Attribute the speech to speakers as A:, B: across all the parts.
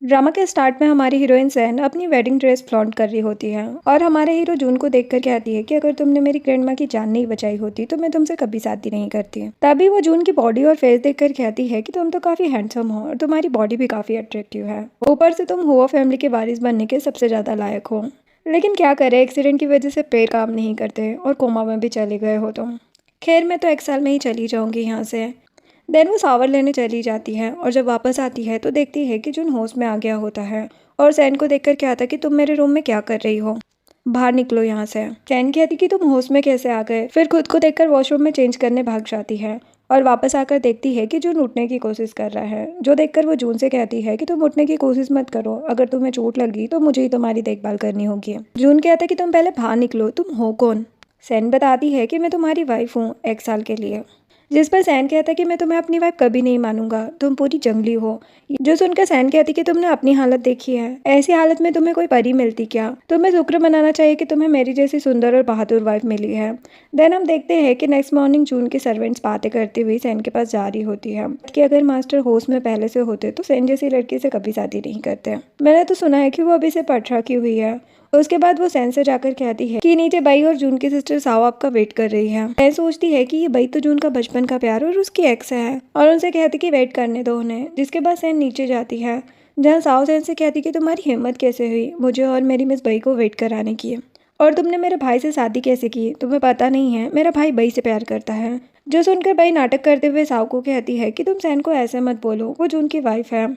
A: Drama के start में हमारी हीरोइन सैन अपनी वेडिंग ड्रेस फ्लॉन्ट कर रही होती है और हमारे हीरो जून को देखकर कहती है कि अगर तुमने मेरी ग्रैंड माँ की जान नहीं बचाई होती तो मैं तुमसे कभी शादी नहीं करती। तभी वो जून की बॉडी और फेस देखकर कहती है कि तुम तो काफी हैंडसम हो और तुम्हारी बॉडी भी काफी अट्रैक्टिव है, ऊपर से तुम हुआ फैमिली के वारिस बनने के सबसे ज्यादा लायक हो। लेकिन क्या करे, एक्सीडेंट की वजह से पैर काम नहीं करते और कोमा में भी चले गए हो तुम। खैर मैं तो एक साल में ही चली जाऊंगी यहाँ से। देन वो शावर लेने चली जाती है और जब वापस आती है तो देखती है कि जून होश में आ गया होता है और सैन को देखकर कहता कि तुम मेरे रूम में क्या कर रही हो, बाहर निकलो यहाँ से। सैन कहती कि तुम होश में कैसे आ गए, फिर खुद को देखकर वॉशरूम में चेंज करने भाग जाती है और वापस आकर देखती है कि जून उठने की कोशिश कर रहा है, जो देखकर वो जून से कहती है कि तुम उठने की कोशिश मत करो, अगर तुम्हें चोट लगी तो मुझे ही तुम्हारी देखभाल करनी होगी। जून कहता है कि तुम पहले बाहर निकलो, तुम हो कौन। सैन बताती है कि मैं तुम्हारी वाइफ हूँ एक साल के लिए। जिस पर सैन कहता है कि मैं तुम्हें अपनी वाइफ कभी नहीं मानूंगा, तुम पूरी जंगली हो। जो सुनकर सैन कहती कि तुमने अपनी हालत देखी है, ऐसी हालत में तुम्हें कोई परी मिलती क्या, तुम्हें शुक्र मनाना चाहिए कि तुम्हें मेरी जैसी सुंदर और बहादुर वाइफ मिली है। देन हम देखते हैं कि नेक्स्ट मॉर्निंग जून की सर्वेंट्स बातें करती हुई सैन के पास जा रही होती है कि अगर मास्टर होश में पहले से होते तो सैन जैसी लड़की से कभी शादी नहीं करते। मैंने तो सुना है कि वो अभी से पढ़ रखी हुई है। उसके बाद वो सैन से जाकर कहती है कि नीचे बई और जून की सिस्टर साव आपका वेट कर रही है। सैन सोचती है कि ये बई तो जून का बचपन का प्यार और उसकी एक्स है और उनसे कहती कि वेट करने दो उन्हें। जिसके बाद सैन नीचे जाती है जहाँ साव सैन से कहती कि तुम्हारी हिम्मत कैसे हुई मुझे और मेरी मिस बई को वेट कराने की, और तुमने मेरे भाई से शादी कैसे की, तुम्हें पता नहीं है मेरा भाई बई से प्यार करता है। जो सुनकर बई नाटक करते हुए साव को कहती है कि तुम सैन को ऐसे मत बोलो, वो जून की वाइफ है।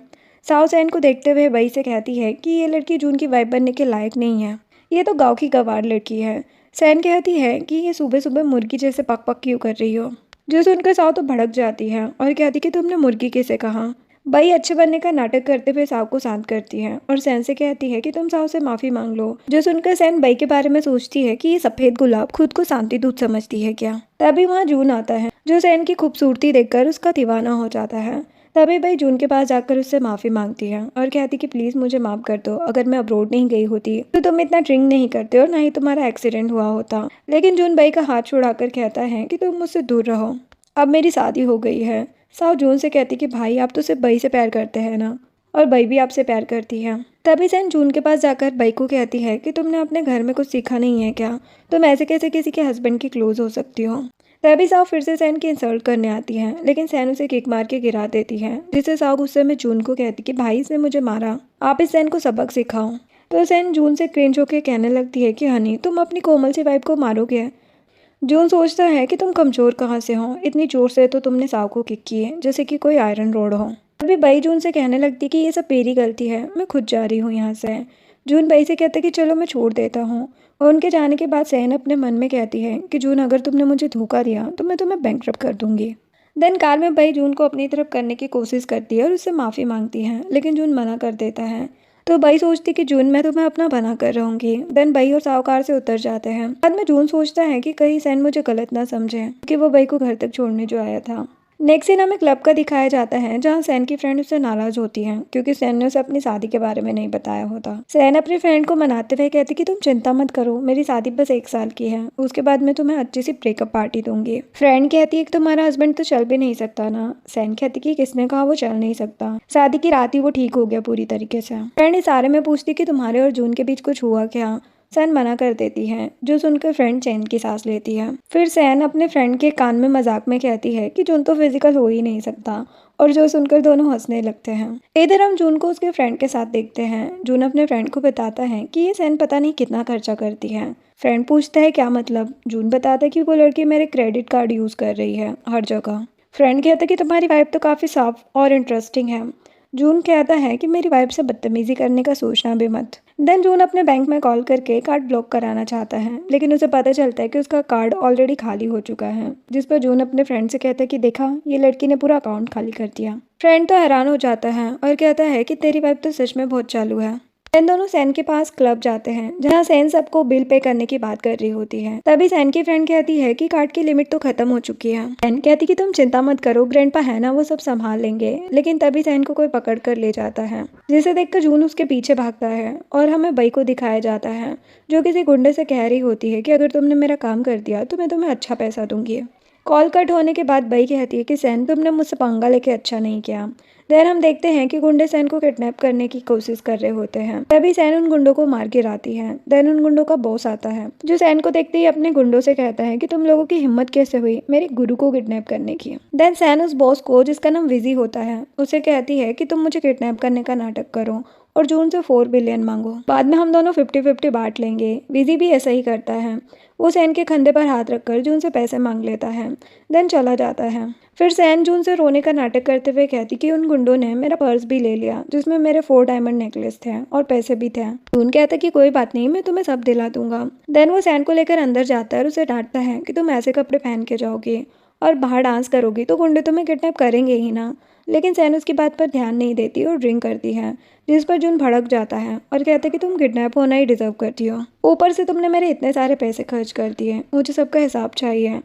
A: साव सैन को देखते हुए बई से कहती है कि ये लड़की जून की वाइफ बनने के लायक नहीं है, ये तो गांव की गंवार लड़की है। सैन कहती है कि ये सुबह सुबह मुर्गी जैसे पक पक क्यों कर रही हो। जो सुनकर साव तो भड़क जाती है और कहती कि तुमने मुर्गी किसे कहा। बई अच्छे बनने का नाटक करते हुए साव को शांत करती है और सैन से कहती है कि तुम साव से माफी मांग लो। जो सुनकर सैन बई के बारे में सोचती है कि ये सफेद गुलाब खुद को शांति दूत समझती है क्या। तभी वहाँ जून आता है जो सैन की खूबसूरती देखकर उसका दीवाना हो जाता है। तभी भाई जून के पास जाकर उससे माफ़ी मांगती है और कहती कि प्लीज़ मुझे माफ़ कर दो, अगर मैं अब्रोड नहीं गई होती तो तुम इतना ड्रिंक नहीं करते और ना ही तुम्हारा एक्सीडेंट हुआ होता। लेकिन जून भाई का हाथ छुड़ाकर कहता है कि तुम मुझसे दूर रहो, अब मेरी शादी हो गई है। साव जून से कहती कि भाई आप तो सिर्फ बई से प्यार करते हैं ना, और बई भी आपसे प्यार करती है। तभी सैन जून के पास जाकर बई को कहती है कि तुमने अपने घर में कुछ सीखा नहीं है क्या, तुम ऐसे कैसे किसी के हस्बैंड की क्लोज हो सकती हो। तभी साव फिर से सैन की इंसल्ट करने आती है, लेकिन सैन उसे किक मार के गिरा देती है, जिससे साव गुस्से में जून को कहती कि भाई इसने मुझे मारा, आप इस सैन को सबक सिखाओ। तो सैन जून से क्रिंज होकर कहने लगती है कि हनी तुम अपनी कोमल सी वाइफ को मारोगे। जून सोचता है कि तुम कमजोर कहाँ से हो, इतनी जोर से तो तुमने साव को किक की है जैसे कि कोई आयरन रोड हो। तभी बई जून से कहने लगती कि ये सब मेरी गलती है, मैं खुद जा रही हूँ यहाँ से। जून बई से कहता कि चलो मैं छोड़ देता हूँ, और उनके जाने के बाद सैन अपने मन में कहती है कि जून अगर तुमने मुझे धोखा दिया तो मैं तुम्हें बैंकरप्ट कर दूंगी। देन कार में बई जून को अपनी तरफ करने की कोशिश करती है और उससे माफ़ी मांगती है, लेकिन जून मना कर देता है। तो बई सोचती कि जून मैं तुम्हें अपना बना कर रहूंगी। देन बई और साहूकार से उतर जाते हैं। बाद में जून सोचता है कि कहीं सैन मुझे गलत ना समझे कि वो बई को घर तक छोड़ने जो आया था। नेक्स्ट सीन हमें क्लब का दिखाया जाता है जहाँ सैन की फ्रेंड उससे नाराज होती है क्योंकि सैन ने उसे अपनी शादी के बारे में नहीं बताया होता। सैन अपनी फ्रेंड को मनाते हुए कहती कि तुम चिंता मत करो, मेरी शादी बस एक साल की है, उसके बाद मैं तुम्हें अच्छी सी ब्रेकअप पार्टी दूंगी। फ्रेंड कहती है कि तुम्हारा हस्बैंड तो चल भी नहीं सकता ना। सैन कहती कि किसने कहा वो चल नहीं सकता, शादी की रात ही वो ठीक हो गया पूरी तरीके से। फ्रेंड इस सारे में पूछती कि तुम्हारे और जून के बीच कुछ हुआ क्या। सैन मना कर देती है, जो सुनकर फ्रेंड चैन की सांस लेती है। फिर सैन अपने फ्रेंड के कान में मजाक में कहती है कि जून तो फिजिकल हो ही नहीं सकता, और जो सुनकर दोनों हंसने लगते हैं। इधर हम जून को उसके फ्रेंड के साथ देखते हैं। जून अपने फ्रेंड को बताता है कि ये सैन पता नहीं कितना खर्चा करती है। फ्रेंड पूछता है क्या मतलब। जून बताता है कि वो लड़की मेरे क्रेडिट कार्ड यूज कर रही है हर जगह। फ्रेंड कहता है कि तुम्हारी वाइफ तो काफी साफ और इंटरेस्टिंग है। जून कहता है कि मेरी वाइफ से बदतमीजी करने का सोचना भी मत। देन जून अपने बैंक में कॉल करके कार्ड ब्लॉक कराना चाहता है, लेकिन उसे पता चलता है कि उसका कार्ड ऑलरेडी खाली हो चुका है। जिस पर जून अपने फ्रेंड से कहता है कि देखा, ये लड़की ने पूरा अकाउंट खाली कर दिया। फ्रेंड तो हैरान हो जाता है और कहता है कि तेरी वाइफ तो सच में बहुत चालू है। इन दोनों सैन के पास क्लब जाते हैं जहाँ सैन सबको बिल पे करने की बात कर रही होती है। तभी सैन की फ्रेंड कहती है कि कार्ड की लिमिट तो खत्म हो चुकी है। सैन कहती कि तुम चिंता मत करो, ग्रैंडपा है ना, वो सब संभाल लेंगे। लेकिन तभी सैन को कोई पकड़ कर ले जाता है, जिसे देखकर जून उसके पीछे भागता है और हमें बई को दिखाया जाता है जो किसी गुंडे से कह रही होती है कि अगर तुमने मेरा काम कर दिया तो मैं तुम्हें अच्छा पैसा दूंगी। कॉल कट होने के बाद बई कहती है कि सैन तुमने मुझसे पंगा लेके अच्छा नहीं किया। देन हम देखते हैं कि गुंडे सैन को किडनैप करने की कोशिश कर रहे होते हैं। तभी सैन उन गुंडों को मार गिराती है। देन उन गुंडों का बॉस आता है जो सैन को देखते ही अपने गुंडों से कहता है कि तुम लोगों की हिम्मत कैसे हुई मेरे गुरु को किडनैप करने की। देन सैन उस बॉस को, जिसका नाम विजी होता है, उसे कहती है कि तुम मुझे किडनैप करने का नाटक करो और जून से 4 बिलियन मांगो, बाद में हम दोनों 50-50 बांट लेंगे। विजी भी ऐसा ही करता है। वो सैन के कंधे पर हाथ रखकर जून से पैसे मांग लेता है। देन चला जाता है। फिर सैन जून से रोने का नाटक करते हुए कहती कि उन गुंडों ने मेरा पर्स भी ले लिया जिसमें मेरे 4 डायमंड नेकलेस थे और पैसे भी थे। जून कहता कि कोई बात नहीं, मैं तुम्हें सब दिला दूंगा। देन वो सैन को लेकर अंदर जाता है और उसे डांटता है कि तुम ऐसे कपड़े पहन के जाओगी और बाहर डांस करोगी तो गुंडे तुम्हें किडनैप करेंगे ही ना। लेकिन सैन उसकी बात पर ध्यान नहीं देती और ड्रिंक करती है, जिस पर जून भड़क जाता है और कहता है कि तुम किडनैप होना ही डिजर्व करती हो, ऊपर से तुमने मेरे इतने सारे पैसे खर्च कर दिए, मुझे सबका हिसाब चाहिए।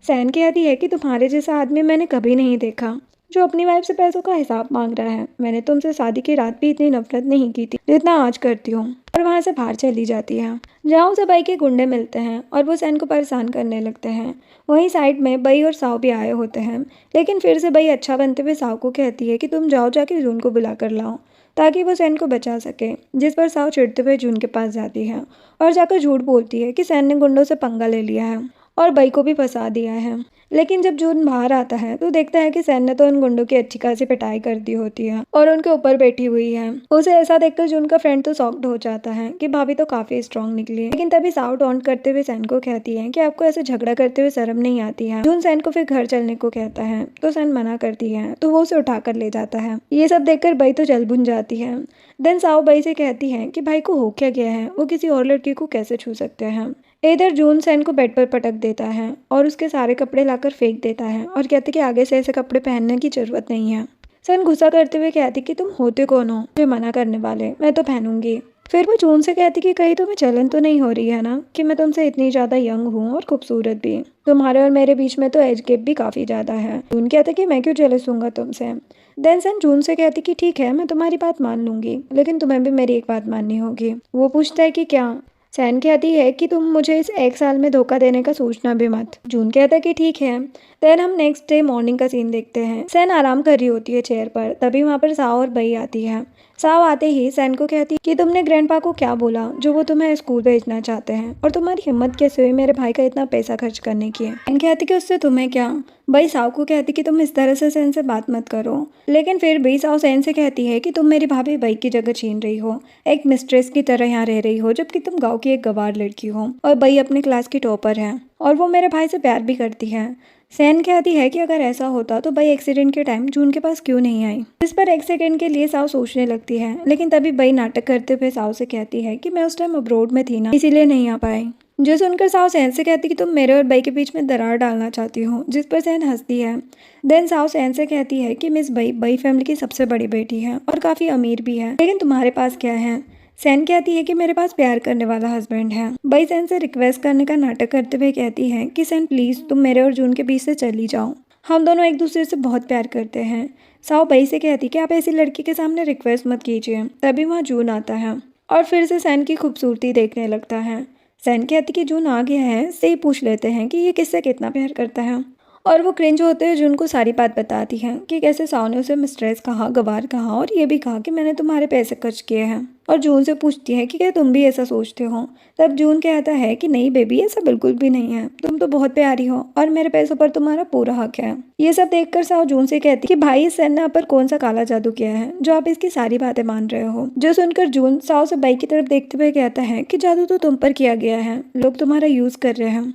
A: सैन कहती है कि तुम्हारे जैसा आदमी मैंने कभी नहीं देखा जो अपनी वाइफ से पैसों का हिसाब मांग रहा है। मैंने तुमसे शादी की रात भी इतनी नफरत नहीं की थी जितना आज करती हूँ। और वहाँ से बाहर चली जाती है, जहाँ उसे बई के गुंडे मिलते हैं और वो सैन को परेशान करने लगते हैं। वहीं साइड में बई और साव भी आए होते हैं, लेकिन फिर से बई अच्छा बनते हुए साव को कहती है कि तुम जाओ जाके जून को बुला कर लाओ ताकि वो सैन को बचा सके। जिस पर साव चिढ़ते हुए जून के पास जाती है और जाकर झूठ बोलती है कि सैन ने गुंडों से पंगा ले लिया है और बई को भी फंसा दिया है। लेकिन जब जून बाहर आता है तो देखता है कि सैन ने तो उन गुंडों की अच्छी खासी पिटाई कर दी होती है और उनके ऊपर बैठी हुई है। उसे ऐसा देखकर जून का फ्रेंड तो शॉक्ड हो जाता है कि भाभी तो काफी स्ट्रांग निकली है। लेकिन तभी साव टॉन्ट करते हुए सैन को कहती है कि आपको ऐसे झगड़ा करते हुए शर्म नहीं आती है। जून सैन को फिर घर चलने को कहता है तो सैन मना करती है, तो वो उसे उठाकर ले जाता है। ये सब देखकर बई तो जल भुन जाती है। देन साव बई से कहती है कि भाई को हो क्या गया है, वो किसी और लड़की को कैसे छू सकते हैं। इधर जून सैन को बेड पर पटक देता है और उसके सारे कपड़े लाकर फेंक देता है और कहते कि आगे से ऐसे कपड़े पहनने की जरूरत नहीं है। सैन गुस्सा करते हुए कहती कि तुम होते कौन हो मुझे मना करने वाले, मैं तो पहनूंगी। फिर वो जून से कहती कि कहीं तुम्हें जलन तो नहीं हो रही है ना कि मैं तुमसे इतनी ज़्यादा यंग हूँ और खूबसूरत भी। तुम्हारे और मेरे बीच में तो एज गैप भी काफ़ी ज़्यादा है। जून कहता कि मैं क्यों जेलस हूँगा तुमसे। देन सैन जून से कहती कि ठीक है, मैं तुम्हारी बात मान लूंगी, लेकिन तुम्हें भी मेरी एक बात माननी होगी। वो पूछता है कि क्या। सैन कहती है कि तुम मुझे इस 1 साल में धोखा देने का सोचना भी मत। जून कहता है कि ठीक है। देन हम नेक्स्ट डे मॉर्निंग का सीन देखते हैं। सैन आराम कर रही होती है चेयर पर, तभी वहाँ पर साव और बई आती है। साव आते ही सैन को कहती कि तुमने ग्रैंडपा को क्या बोला जो वो तुम्हें स्कूल भेजना चाहते हैं, और तुम्हारी हिम्मत कैसे हुई मेरे भाई का इतना पैसा खर्च करने की। सैन कहती कि उससे तुम्हें क्या। बई साव को कहती कि तुम इस तरह से सैन से बात मत करो, लेकिन फिर भी साव सैन से कहती है कि तुम मेरी भाभी बई की जगह छीन रही हो, एक मिस्ट्रेस की तरह यहाँ रह रही हो, जबकि तुम गाँव की एक गवार लड़की हो और बई अपने क्लास की टॉपर है और वो मेरे भाई से प्यार भी करती है। सैन कहती है कि अगर ऐसा होता तो बई एक्सीडेंट के टाइम जून के पास क्यों नहीं आई। इस पर एक सेकंड के लिए साव सोचने लगती है, लेकिन तभी बई नाटक करते हुए साव से कहती है कि मैं उस टाइम अब्रोड में थी ना, इसीलिए नहीं आ पाई। जो सुनकर साव सैन से कहती कि तुम मेरे और बई के बीच में दरार डालना चाहती हो, जिस पर सैन हंसती है। देन साव सैन से कहती है कि मिस बई फैमिली की सबसे बड़ी बेटी है और काफ़ी अमीर भी है, लेकिन तुम्हारे पास क्या है। सैन कहती है कि मेरे पास प्यार करने वाला हस्बैंड है। बई सैन से रिक्वेस्ट करने का नाटक करते हुए कहती है कि सैन प्लीज़ तुम मेरे और जून के बीच से चली जाओ, हम दोनों एक दूसरे से बहुत प्यार करते हैं। साव बई से कहती कि आप ऐसी लड़की के सामने रिक्वेस्ट मत कीजिए। तभी वहाँ जून आता है और फिर से सैन की खूबसूरती देखने लगता है। सैन कहती कि जून आ गया है, से ही पूछ लेते हैं कि ये किससे कितना प्यार करता है, और वो क्रिंज होते हुए जून को सारी बात बताती है कि कैसे साव ने उसे मिस्ट्रेस कहा, गवार कहा और ये भी कहा कि मैंने तुम्हारे पैसे खर्च किए हैं। और जून से पूछती है कि क्या तुम भी ऐसा सोचते हो। तब जून कहता है कि नहीं बेबी, ऐसा बिल्कुल भी नहीं है, तुम तो बहुत प्यारी हो और मेरे पैसों पर तुम्हारा पूरा हक है। ये सब देखकर साव जून से कहती कि भाई इस सैन ने आप पर कौन सा काला जादू किया है जो आप इसकी सारी बातें मान रहे हो। जो सुनकर जून साव से बाई की तरफ देखते हुए कहता है कि जादू तो तुम पर किया गया है, लोग तुम्हारा यूज कर रहे हैं,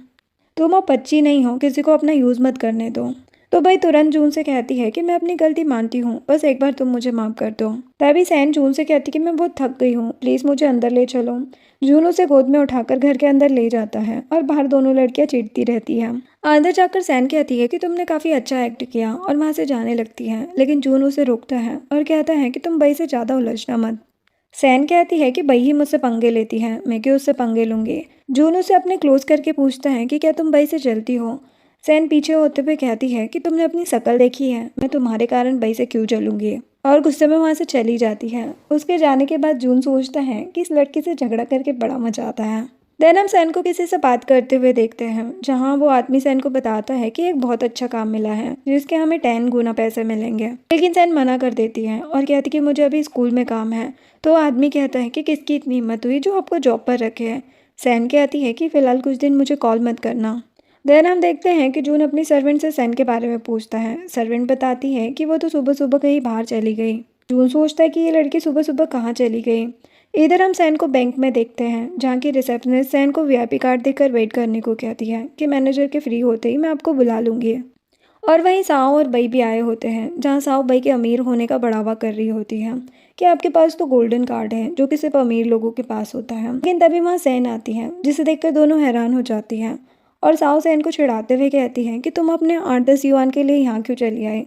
A: तुम अब बच्ची नहीं हो, किसी को अपना यूज़ मत करने दो। तो भाई तुरंत जून से कहती है कि मैं अपनी गलती मानती हूँ, बस एक बार तुम मुझे माफ़ कर दो। तभी सैन जून से कहती कि मैं बहुत थक गई हूँ, प्लीज़ मुझे अंदर ले चलो। जून उसे गोद में उठाकर घर के अंदर ले जाता है और बाहर दोनों लड़कियाँ चिढ़ती रहती हैं। अंदर जाकर सैन कहती है कि तुमने काफ़ी अच्छा एक्ट किया और वहाँ से जाने लगती है, लेकिन जून उसे रोकता है और कहता है कि तुम बई से ज़्यादा उलझना मत। सैन कहती है कि बई ही मुझसे पंगे लेती है, मैं क्यों उससे पंगे लूंगी। जून उसे अपने क्लोज करके पूछता है कि क्या तुम बई से जलती हो। सैन पीछे होते हुए कहती है कि तुमने अपनी शक्ल देखी है, मैं तुम्हारे कारण बई से क्यों जलूंगी, और गुस्से में वहाँ से चली जाती है। उसके जाने के बाद जून सोचता है कि इस लड़की से झगड़ा करके बड़ा मजा आता है। देन हम सैन को किसी से बात करते हुए देखते हैं, जहाँ वो आदमी सैन को बताता है कि एक बहुत अच्छा काम मिला है जिसके हमें 10 गुना पैसे मिलेंगे। लेकिन सैन मना कर देती है और कहती कि मुझे अभी स्कूल में काम है। तो आदमी कहता है कि किसकी इतनी हिम्मत हुई जो आपको जॉब पर रखे है। सैन कहती है कि फ़िलहाल कुछ दिन मुझे कॉल मत करना। देन हम देखते हैं कि जून अपनी सर्वेंट से सैन के बारे में पूछता है। सर्वेंट बताती है कि वो तो सुबह सुबह कहीं बाहर चली गई। जून सोचता है कि ये लड़की सुबह सुबह कहाँ चली गई। इधर हम सैन को बैंक में देखते हैं, जहाँ की रिसेप्शनिस्ट सैन को वीआईपी कार्ड देकर वेट करने को कहती है कि मैनेजर के फ्री होते ही मैं आपको बुला लूँगी। और वहीं साओ और बई भी आए होते हैं, जहाँ साओ बई के अमीर होने का बढ़ावा कर रही होती है कि आपके पास तो गोल्डन कार्ड है जो कि सिर्फ अमीर लोगों के पास होता है। लेकिन तभी वहाँ सैन आती है, जिसे देखकर दोनों हैरान हो जाती हैं। और साओ सैन को चिढ़ाते हुए कहती है कि तुम अपने 8-10 युआन के लिए यहाँ क्यों चली आई,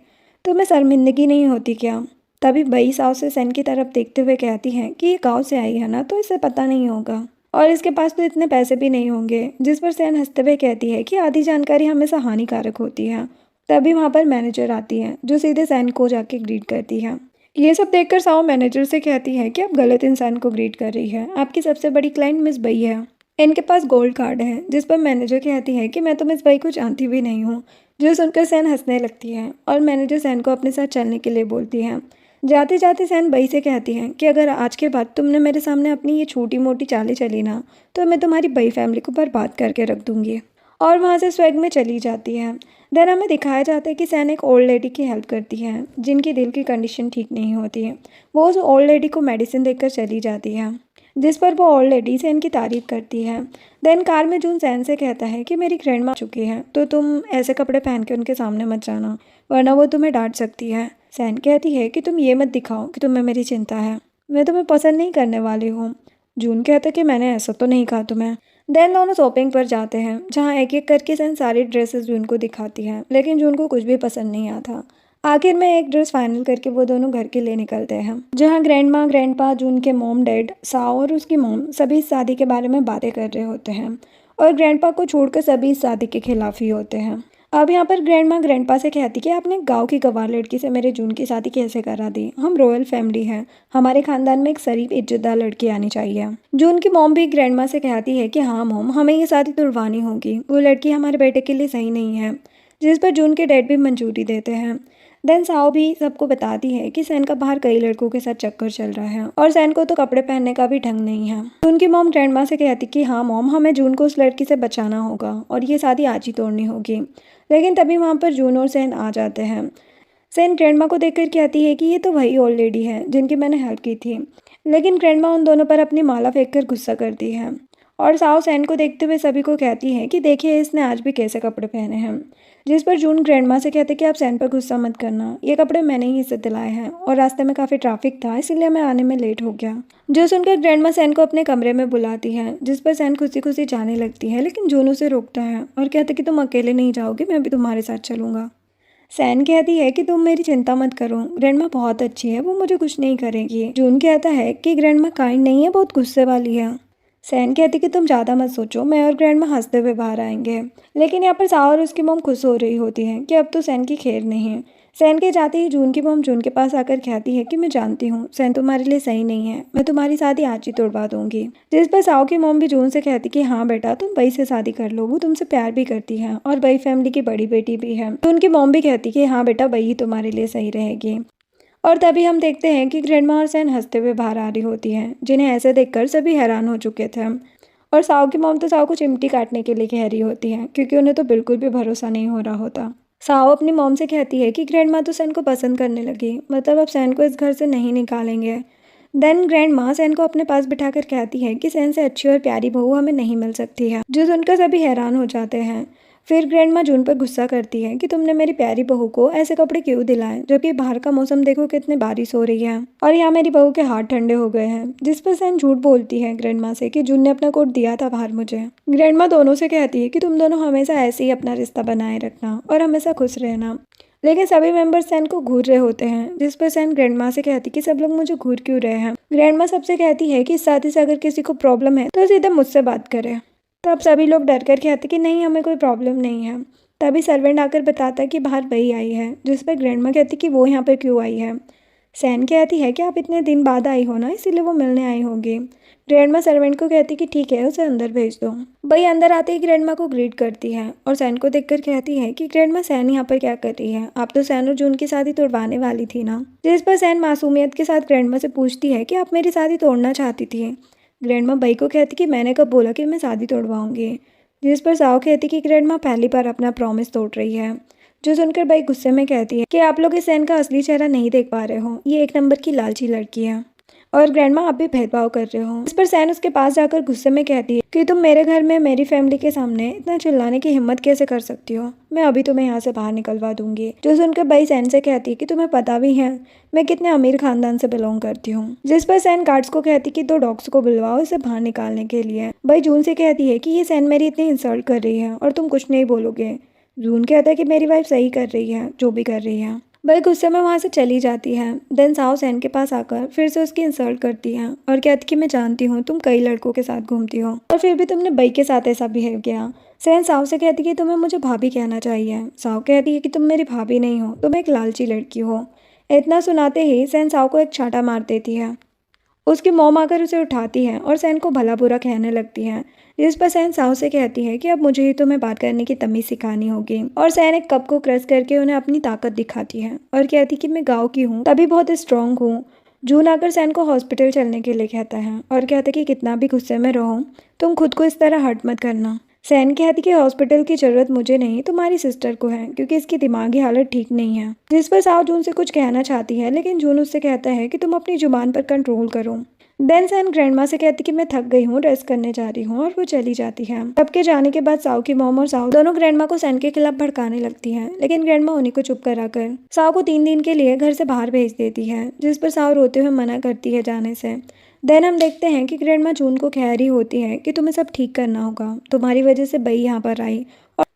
A: तुम्हें शर्मिंदगी नहीं होती क्या। तभी बई साओ से सैन की तरफ देखते हुए कहती है कि ये गाँव से आई है ना, तो इसे पता नहीं होगा और इसके पास तो इतने पैसे भी नहीं होंगे। जिस पर सैन हंसते हुए कहती है कि आधी जानकारी हमेशा हानिकारक होती है। तभी वहाँ पर मैनेजर आती है, जो सीधे सैन को जाके ग्रीट करती है। ये सब देखकर साओ मैनेजर से कहती है कि आप गलत इंसान को ग्रीट कर रही है, आपकी सबसे बड़ी क्लाइंट मिस बई है। इनके पास गोल्ड कार्ड है। जिस पर मैनेजर कहती है कि मैं तो मिस बई को जानती भी नहीं हूँ। जो सुनकर सैन हंसने लगती है और मैनेजर सैन को अपने साथ चलने के लिए बोलती है। जाते जाते सैन बई से कहती है कि अगर आज के बाद तुमने मेरे सामने अपनी ये छोटी मोटी चालें चली ना, तो मैं तुम्हारी बई फैमिली को बर्बाद करके रख दूंगी। और वहाँ से स्वेग में चली जाती है। देन हमें दिखाया जाता है कि सैन एक ओल्ड लेडी की हेल्प करती है, जिनकी दिल की कंडीशन ठीक नहीं होती है। वो उस ओल्ड लेडी को मेडिसिन देकर चली जाती है, जिस पर वो ओल्ड लेडी सैन की तारीफ करती है। देन कार में जून सैन से कहता है कि मेरी ग्रैंड माँ चुकी है, तो तुम ऐसे कपड़े पहन के उनके सामने मत जाना, वरना वो तुम्हें डांट सकती है। सैन कहती है कि तुम ये मत दिखाओ कि तुम्हें मेरी चिंता है, मैं तुम्हें पसंद नहीं करने वाली हूँ। जून कहता है कि मैंने ऐसा तो नहीं कहा तुम्हें। देन दोनों शॉपिंग पर जाते हैं, जहाँ एक एक करके सैन सारी ड्रेसेस जून को दिखाती है, लेकिन जून को कुछ भी पसंद नहीं आता। आखिर में एक ड्रेस फाइनल करके वो दोनों घर के लिए निकलते हैं, जहाँ ग्रैंड माँ, ग्रैंड पा, जून के मॉम डैड, साओ और उसकी मॉम सभी इस शादी के बारे में बातें कर रहे होते हैं और ग्रैंड पा को छोड़कर सभी इस शादी के खिलाफ ही होते हैं। अब यहाँ पर ग्रैंड माँ ग्रैंड पा से कहती कि आपने गांव की गंवार लड़की से मेरे जून की शादी कैसे करा दी, हम रॉयल फैमिली हैं, हमारे खानदान में एक शरीफ इज्जतदार लड़की आनी चाहिए। जून की मॉम भी ग्रैंड माँ से कहती है कि हाँ मॉम, हमें ये शादी तुड़वानी होगी, वो लड़की हमारे बेटे के लिए सही नहीं है। जिस पर जून के डैड भी मंजूरी देते हैं। देन साओ भी सबको बताती है कि सैन का बाहर कई लड़कों के साथ चक्कर चल रहा है और सैन को तो कपड़े पहनने का भी ढंग नहीं है। जून की मॉम ग्रैंड माँ से कहती कि हाँ मॉम, हमें जून को उस लड़की से बचाना होगा और ये शादी आज ही तोड़नी होगी। लेकिन तभी वहाँ पर जून और सैन आ जाते हैं। सैन ग्रैंड माँ को देखकर कहती है कि ये तो वही ओल्ड लेडी है जिनकी मैंने हेल्प की थी। लेकिन ग्रैंड माँ उन दोनों पर अपनी माला फेंक कर गुस्सा करती है और साओ सैन को देखते हुए सभी को कहती है कि देखिए इसने आज भी कैसे कपड़े पहने हैं। जिस पर जून ग्रैंड माँ से कहते कि आप सैन पर गुस्सा मत करना, ये कपड़े मैंने ही इसे दिलाए हैं और रास्ते में काफ़ी ट्रैफिक था, इसलिए मैं आने में लेट हो गया। जो सुनकर ग्रैंड माँ सैन को अपने कमरे में बुलाती है, जिस पर सैन खुशी खुशी जाने लगती है, लेकिन जून उसे रोकता है और कहते कि तुम अकेले नहीं जाओगे, मैं भी तुम्हारे साथ चलूँगा। सैन कहती है कि तुम मेरी चिंता मत करो, ग्रैंड माँ बहुत अच्छी है, वो मुझे कुछ नहीं करेगी। जून कहता है कि ग्रैंड माँ काइंड नहीं है, बहुत गुस्से वाली है। सैन कहती कि तुम ज़्यादा मत सोचो, मैं और ग्रैंड माँ हंसते हुए बाहर आएंगे। लेकिन यहाँ पर साओ और उसकी मॉम खुश हो रही होती है कि अब तो सैन की खैर नहीं है। सैन के जाते ही जून की मॉम जून के पास आकर कहती है कि मैं जानती हूँ सैन तुम्हारे लिए सही नहीं है, मैं तुम्हारी शादी आज ही तोड़वा दूंगी। जिस पर साओ की मॉम भी जून से कहती कि हाँ बेटा, तुम बई से शादी कर लो, वो तुमसे प्यार भी करती है और बई फैमिली की बड़ी बेटी भी है। तो उनकी मॉम भी कहती कि हाँ बेटा, बई ही तुम्हारे लिए सही रहेगी। और तभी हम देखते हैं कि ग्रैंडमा और सैन हंसते हुए बाहर आ रही होती हैं, जिन्हें ऐसे देखकर सभी हैरान हो चुके थे। और साओ की मॉम तो साओ को चिमटी काटने के लिए कह रही होती हैं, क्योंकि उन्हें तो बिल्कुल भी भरोसा नहीं हो रहा होता। साओ अपनी मॉम से कहती है कि ग्रैंडमा तो सैन को पसंद करने लगी, मतलब अब सैन को इस घर से नहीं निकालेंगे। देन ग्रैंडमा सैन को अपने पास बिठाकर कहती है कि सैन से अच्छी और प्यारी बहू हमें नहीं मिल सकती है, जो सुनकर सभी हैरान हो जाते हैं। फिर ग्रैंडमा जून पर गुस्सा करती है कि तुमने मेरी प्यारी बहू को ऐसे कपड़े क्यों दिलाए, जबकि बाहर का मौसम देखो कितनी बारिश हो रही है और यहाँ मेरी बहू के हाथ ठंडे हो गए हैं। जिस पर सैन झूठ बोलती है ग्रैंडमा से कि जून ने अपना कोट दिया था बाहर मुझे। ग्रैंडमा दोनों से कहती है कि तुम दोनों हमेशा ऐसे ही अपना रिश्ता बनाए रखना और हमेशा खुश रहना। लेकिन सभी मेंबर्स सैन को घूर रहे होते हैं, जिस पर सैन ग्रैंडमा से कहती कि सब लोग मुझे घूर क्यों रहे हैं। ग्रैंडमा सबसे कहती है कि इस शादी से अगर किसी को प्रॉब्लम है तो सीधे मुझसे बात करे। तब सभी लोग डर कर कहते कि नहीं, हमें कोई प्रॉब्लम नहीं है। तभी सर्वेंट आकर बताता है कि बाहर वही आई है, जिस पर ग्रैंडमा कहती कि वो यहाँ पर क्यों आई है। सैन कहती है कि आप इतने दिन बाद आई हो ना, इसीलिए वो मिलने आई होगी। ग्रैंडमा सर्वेंट को कहती कि ठीक है, उसे अंदर भेज दो। बई अंदर आते ही ग्रैंडमा को ग्रीट करती है और सैन को देखकर कहती है कि ग्रैंडमा, सैन यहाँ पर क्या कर रही है? आप तो सैन और जून की शादी तोड़वाने वाली थी ना। जिस पर सैन मासूमियत के साथ ग्रैंडमा से पूछती है कि आप मेरी शादी तोड़ना चाहती थी। ग्रैंडमा बई को कहती कि मैंने कब बोला कि मैं शादी तोड़वाऊंगी। जिस पर साओ कहती कि ग्रैंडमा पहली बार अपना प्रॉमिस तोड़ रही है। जो सुनकर बई गुस्से में कहती है कि आप लोग इस सैन का असली चेहरा नहीं देख पा रहे हो, ये एक नंबर की लालची लड़की है और ग्रैंडमा आप भी भेदभाव कर रहे हो। इस पर सैन उसके पास जाकर गुस्से में कहती है कि तुम मेरे घर में मेरी फैमिली के सामने इतना चिल्लाने की हिम्मत कैसे कर सकती हो? मैं अभी तुम्हें यहाँ से बाहर निकलवा दूंगी। जो सुनकर बई सैन से कहती है कि तुम्हें पता भी है मैं कितने अमीर खानदान से बिलोंग करती हूँ। जिस पर सैन गार्ड्स को कहती कि 2 डॉग्स को बुलवाओ इसे बाहर निकालने के लिए। बई जून से कहती है कि ये सैन मेरी इतनी इंसल्ट कर रही है और तुम कुछ नहीं बोलोगे। जून कहता है कि मेरी वाइफ सही कर रही है जो भी कर रही है। बई गुस्से में वहाँ से चली जाती है। देन साओ सैन के पास आकर फिर से उसकी इंसल्ट करती है और कहती कि मैं जानती हूँ तुम कई लड़कों के साथ घूमती हो और फिर भी तुमने बई के साथ ऐसा बिहेव किया। सैन साओ से कहती कि तुम्हें मुझे भाभी कहना चाहिए। साओ कहती है कि तुम मेरी भाभी नहीं हो, तुम एक लालची लड़की हो। इतना सुनाते ही सैन साओ को एक चांटा मार देती है। उसकी मॉम आकर उसे उठाती है और सैन को भला बुरा कहने लगती है। जिस पर सैन साओ से कहती है कि अब मुझे ही तुम्हें बात करने की तमीज़ सिखानी होगी और सैन एक कप को क्रश करके उन्हें अपनी ताकत दिखाती है और कहती कि मैं गाँव की हूँ तभी बहुत स्ट्रांग हूँ। जून आकर सैन को हॉस्पिटल चलने के लिए कहता है और कहता कि कितना भी गुस्से में रहो तुम खुद को इस तरह हर्ट मत करना। सैन कहती कि हॉस्पिटल की जरूरत मुझे नहीं तुम्हारी सिस्टर को है क्योंकि इसकी दिमागी हालत ठीक नहीं है। जिस पर साओ जून से कुछ कहना चाहती है लेकिन जून उससे कहता है कि तुम अपनी जुबान पर कंट्रोल करो। देन सैन ग्रैंडमा से कहती कि मैं थक गई हूँ, रेस्ट करने जा रही हूँ और वो चली जाती है। सबके जाने के बाद साओ की मॉम और साओ दोनों ग्रैंडमा को सैन के खिलाफ भड़काने लगती हैं लेकिन ग्रैंडमा उन्हीं को चुप कराकर साओ को 3 दिन के लिए घर से बाहर भेज देती है। जिस पर साओ रोते हुए मना करती है जाने से। देन हम देखते हैं कि ग्रैंडमा जून को कह रही होती है कि तुम्हें सब ठीक करना होगा, तुम्हारी वजह से बई यहाँ पर आई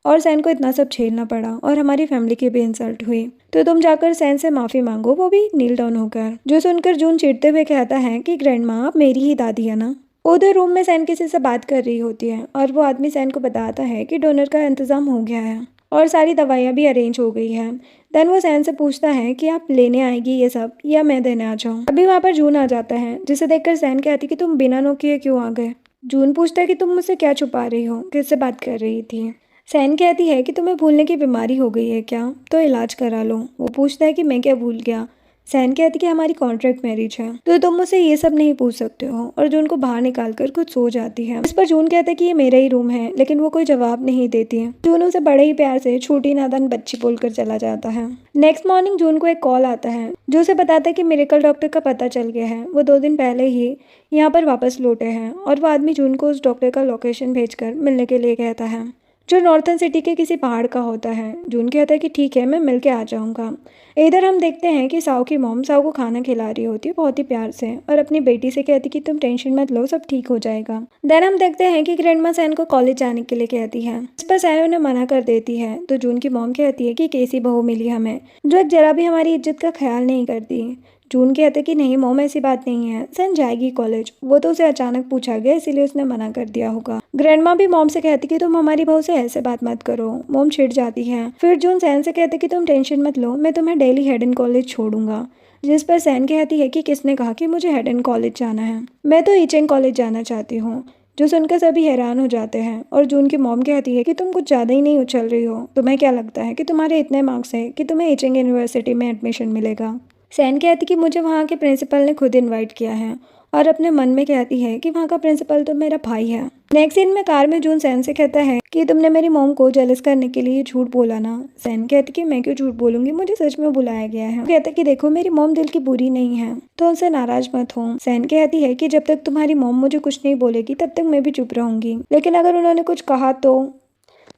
A: और सैन को इतना सब झेलना पड़ा और हमारी फैमिली की भी इंसल्ट हुई, तो तुम जाकर सैन से माफ़ी मांगो, वो भी नील डाउन होकर। जो सुनकर जून चिढ़ते हुए कहता है कि ग्रैंडमा आप मेरी ही दादी है ना। उधर रूम में सैन किसी से बात कर रही होती है और वो आदमी सैन को बताता है कि डोनर का इंतज़ाम हो गया है और सारी दवाइयाँ भी अरेंज हो गई है। देन वो सैन से पूछता है कि आप लेने आएगी ये सब या मैं देने आ जाऊँ। अभी वहाँ पर जून आ जाता है जिसे देखकर सैन कहती कि तुम बिना नोकिए क्यों आ गए। जून पूछता है कि तुम मुझसे क्या छुपा रही हो, किससे बात कर रही थी। सैन कहती है कि तुम्हें भूलने की बीमारी हो गई है क्या, तो इलाज करा लो। वो पूछता है कि मैं क्या भूल गया। सैन कहती कि हमारी कॉन्ट्रैक्ट मैरिज है तो तुम मुझसे ये सब नहीं पूछ सकते हो और जून को बाहर निकालकर खुद सो जाती है। इस पर जून कहता है कि ये मेरा ही रूम है लेकिन वो कोई जवाब नहीं देती है। जून उसे बड़े ही प्यार से छोटी नादान बच्ची बोलकर चला जाता है। नेक्स्ट मॉर्निंग जून को एक कॉल आता है जो उसे बताता है कि मिरेकल डॉक्टर का पता चल गया है। वो 2 दिन पहले ही यहाँ पर वापस लौटे हैं और वो आदमी जून को उस डॉक्टर का लोकेशन भेजकर मिलने के लिए कहता है जो नॉर्थन सिटी के किसी पहाड़ का होता है। जून कहता है कि ठीक है मैं मिल के आ जाऊँगा। इधर हम देखते हैं कि साओ की मॉम साओ को खाना खिला रही होती है बहुत ही प्यार से और अपनी बेटी से कहती कि तुम टेंशन मत लो, सब ठीक हो जाएगा। देन हम देखते हैं कि ग्रैंडमा सैन को कॉलेज जाने के लिए कहती है। इस पर सैन उन्हें मना कर देती है तो जून की मॉम कहती है कि कैसी बहू मिली हमें जो एक जरा भी हमारी इज्जत का ख्याल नहीं करती। जून कहते कि नहीं मॉम ऐसी बात नहीं है, सैन जाएगी कॉलेज, वो तो उसे अचानक पूछा गया इसीलिए उसने मना कर दिया होगा। ग्रैंडमा भी मॉम से कहती कि तुम हमारी बहू से ऐसे बात मत करो। मॉम चिढ़ जाती है। फिर जून सैन से कहते कि तुम टेंशन मत लो, मैं तुम्हें डेली हेडन कॉलेज छोड़ूंगा। जिस पर सैन कहती है कि किसने कहा कि मुझे हेडन कॉलेज जाना है, मैं तो ईचेंग कॉलेज जाना चाहती हूँ। जो सुनकर सभी हैरान हो जाते हैं और जून की मॉम कहती है कि तुम कुछ ज़्यादा ही नहीं उछल रही हो, तुम्हें क्या लगता है कि तुम्हारे इतने मार्क्स हैं कि तुम्हें ईचेंग यूनिवर्सिटी में एडमिशन मिलेगा। सैन कहती कि मुझे वहाँ के प्रिंसिपल ने खुद इनवाइट किया है और अपने मन में कहती है कि वहाँ का प्रिंसिपल तो मेरा भाई है। नेक्स्ट सीन में कार में जून सैन से कहता है कि तुमने मेरी मॉम को जेलस करने के लिए झूठ बोला ना। सैन कहती कि मैं क्यों झूठ बोलूंगी, मुझे सच में बुलाया गया है। कहता कि देखो मेरी मॉम दिल की बुरी नहीं है तो उनसे नाराज मत हो। सैन कहती है कि जब तक तुम्हारी मॉम मुझे कुछ नहीं बोलेगी तब तक मैं भी चुप रहूंगी, लेकिन अगर उन्होंने कुछ कहा तो।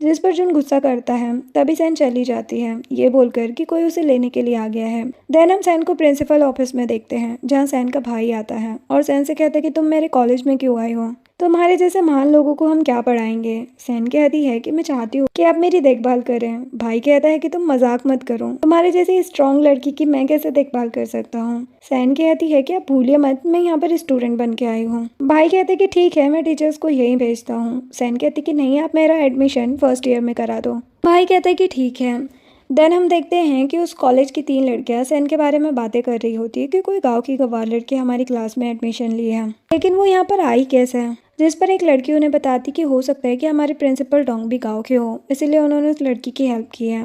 A: जिस पर जून गुस्सा करता है। तभी सैन चली जाती है ये बोलकर कि कोई उसे लेने के लिए आ गया है। देन हम सैन को प्रिंसिपल ऑफिस में देखते हैं जहाँ सैन का भाई आता है और सैन से कहता है कि तुम मेरे कॉलेज में क्यों आए हो, तुम्हारे जैसे महान लोगों को हम क्या पढ़ाएंगे। सैन कहती है कि मैं चाहती हूँ कि आप मेरी देखभाल करें। भाई कहता है कि तुम मजाक मत करो, तुम्हारे जैसी स्ट्रॉन्ग लड़की की मैं कैसे देखभाल कर सकता हूँ। सैन कहती है कि आप भूलिए मत मैं यहाँ पर स्टूडेंट बन के आई हूँ। भाई कहते हैं कि ठीक है मैं टीचर्स को यहीं भेजता हूँ। सैन कहती कि नहीं आप मेरा एडमिशन फर्स्ट ईयर में करा दो। भाई कहते हैं कि ठीक है। देन हम देखते हैं कि उस कॉलेज की 3 लड़कियां सैन के बारे में बातें कर रही होती है कि कोई गांव की गंवार लड़की हमारी क्लास में एडमिशन ली है, लेकिन वो यहाँ पर आई कैसे है। जिस पर एक लड़की उन्हें बताती कि हो सकता है कि हमारे प्रिंसिपल डोंग भी गाँव के हो, इसीलिए उन्होंने उस लड़की की हेल्प की है।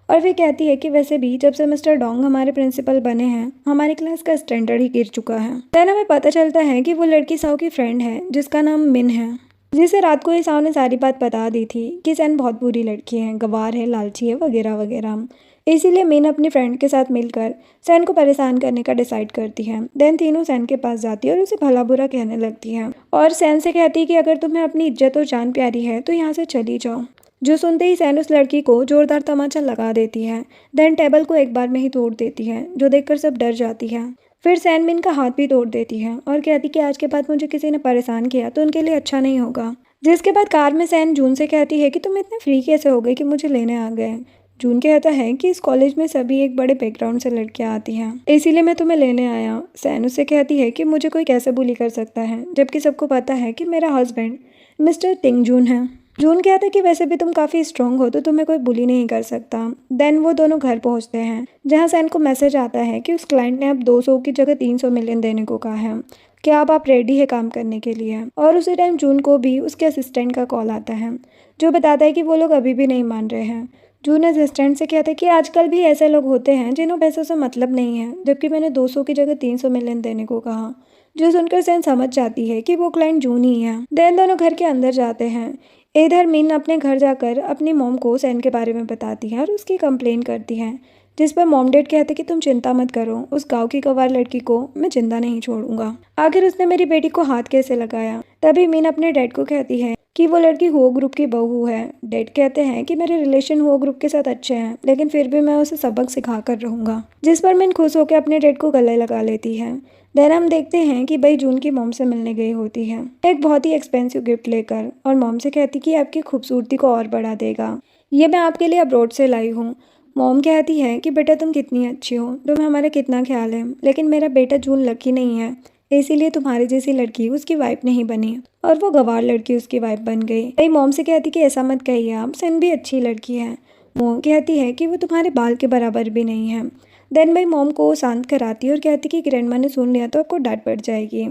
A: और वे कहती है कि वैसे भी जब से मिस्टर डोंग हमारे प्रिंसिपल बने हैं हमारी क्लास का स्टैंडर्ड ही गिर चुका है। देन हमें पता चलता है कि वो लड़की साओ की फ्रेंड है जिसका नाम मिन है, जिसे रात को ही साओ ने सारी बात बता दी थी कि सैन बहुत बुरी लड़की है, गंवार है, लालची है वगैरह वगैरह। इसीलिए मिन अपनी फ्रेंड के साथ मिलकर सैन को परेशान करने का डिसाइड करती है। देन तीनों सैन के पास जाती है और उसे भला बुरा कहने लगती है और सैन से कहती है कि अगर तुम्हें अपनी इज्जत और जान प्यारी है तो यहाँ से चली जाओ। जो सुनते ही सैन उस लड़की को जोरदार तमाचा लगा देती है। देन टेबल को एक बार में ही तोड़ देती है, जो देखकर सब डर जाती है। फिर सैन मिन का हाथ भी तोड़ देती है और कहती कि आज के बाद मुझे किसी ने परेशान किया तो उनके लिए अच्छा नहीं होगा। जिसके बाद कार में सैन जून से कहती है कि तुम इतने फ्री कैसे हो गए कि मुझे लेने आ गए। जून कहता है कि इस कॉलेज में सभी एक बड़े बैकग्राउंड से लड़कियां आती हैं, इसीलिए मैं तुम्हें लेने आया। सैन उससे कहती है कि मुझे कोई कैसे बुली कर सकता है जबकि सबको पता है कि मेरा हस्बैंड मिस्टर टिंग जून है। जून कहता है कि वैसे भी तुम काफ़ी स्ट्रांग हो तो तुम्हें कोई बुली नहीं कर सकता। देन वो दोनों घर पहुंचते हैं जहां सैन को मैसेज आता है कि उस क्लाइंट ने अब 200 की जगह 300 मिलियन देने को कहा है। क्या अब आप रेडी है काम करने के लिए। और उसी टाइम जून को भी उसके असिस्टेंट का कॉल आता है जो बताता है कि वो लोग अभी भी नहीं मान रहे हैं। जून असिस्टेंट से कहता है कि आजकल भी ऐसे लोग होते हैं जिन्हों पैसों से मतलब नहीं है, जबकि मैंने 200 की जगह 300 मिलियन देने को कहा। जो सुनकर सैन समझ जाती है कि वो क्लाइंट जून ही है। देन दोनों घर के अंदर जाते हैं। इधर मिन अपने घर जाकर अपनी मॉम को सैन के बारे में बताती है और उसकी कंप्लेन करती है, जिस पर मॉम डैड कहते कि तुम चिंता मत करो, उस गांव की गंवार लड़की को मैं जिंदा नहीं छोड़ूंगा। आखिर उसने मेरी बेटी को हाथ कैसे लगाया। तभी मिन अपने डैड को कहती है कि वो लड़की हो ग्रुप की बहू है। डैड कहते हैं कि मेरे रिलेशन हो ग्रुप के साथ अच्छे हैं, लेकिन फिर भी मैं उसे सबक सिखा कर रहूँगा। जिस पर मिन खुश होकर अपने डैड को गले लगा लेती है। देन हम देखते हैं कि बई जून की मॉम से मिलने गई होती है एक बहुत ही एक्सपेंसिव गिफ्ट लेकर, और मॉम से कहती कि आपकी खूबसूरती को और बढ़ा देगा, ये मैं आपके लिए अब्रॉड से लाई हूँ। मॉम कहती है कि बेटा तुम कितनी अच्छी हो, तुम्हें हमारा कितना ख्याल है, लेकिन मेरा बेटा जून लकी नहीं है, इसीलिए तुम्हारी जैसी लड़की उसकी वाइफ नहीं बनी और वो गंवार लड़की उसकी वाइफ बन गई। बई मॉम से कहती कि ऐसा मत कहिए आप, सैन भी अच्छी लड़की है। मॉम कहती है कि वो तुम्हारे बाल के बराबर भी नहीं है। देन भाई मॉम को शांत कराती है और कहती कि ग्रैंडमा ने सुन लिया तो आपको डांट पड़ जाएगी।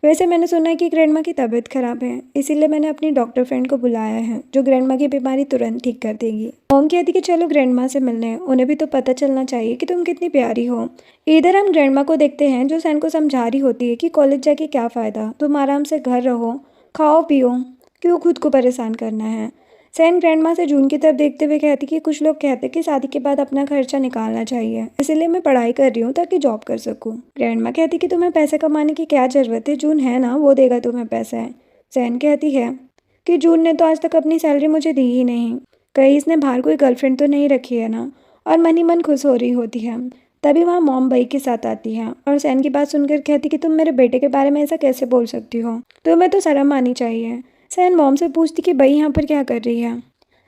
A: वैसे मैंने सुना है कि ग्रैंडमा की तबीयत खराब है, इसीलिए मैंने अपनी डॉक्टर फ्रेंड को बुलाया है जो ग्रैंडमा की बीमारी तुरंत ठीक कर देगी। मॉम कहती कि चलो ग्रैंडमा से मिलने, उन्हें भी तो पता चलना चाहिए कि तुम कितनी प्यारी हो। इधर हम ग्रैंडमा को देखते हैं जो सैन को समझा रही होती है कि कॉलेज जाके क्या फ़ायदा, तुम आराम से घर रहो, खाओ पियो, क्यों खुद को परेशान करना है। सैन ग्रैंडमा से जून की तरफ देखते हुए कहती कि कुछ लोग कहते कि शादी के बाद अपना खर्चा निकालना चाहिए, इसलिए मैं पढ़ाई कर रही हूँ ताकि जॉब कर सकूँ। ग्रैंडमा कहती कि तुम्हें पैसे कमाने की क्या ज़रूरत है, जून है ना, वो देगा तुम्हें पैसे। सैन कहती है कि जून ने तो आज तक अपनी सैलरी मुझे दी ही नहीं, कहीं इसने बाहर कोई गर्लफ्रेंड तो नहीं रखी है ना, और मन ही मन खुश हो रही होती है। तभी वहाँ मॉम बई के साथ आती है और सैन की बात सुनकर कहती कि तुम मेरे बेटे के बारे में ऐसा कैसे बोल सकती हो, तुम्हें तो शर्म आनी चाहिए। सैन मॉम से पूछती कि बई यहाँ पर क्या कर रही है,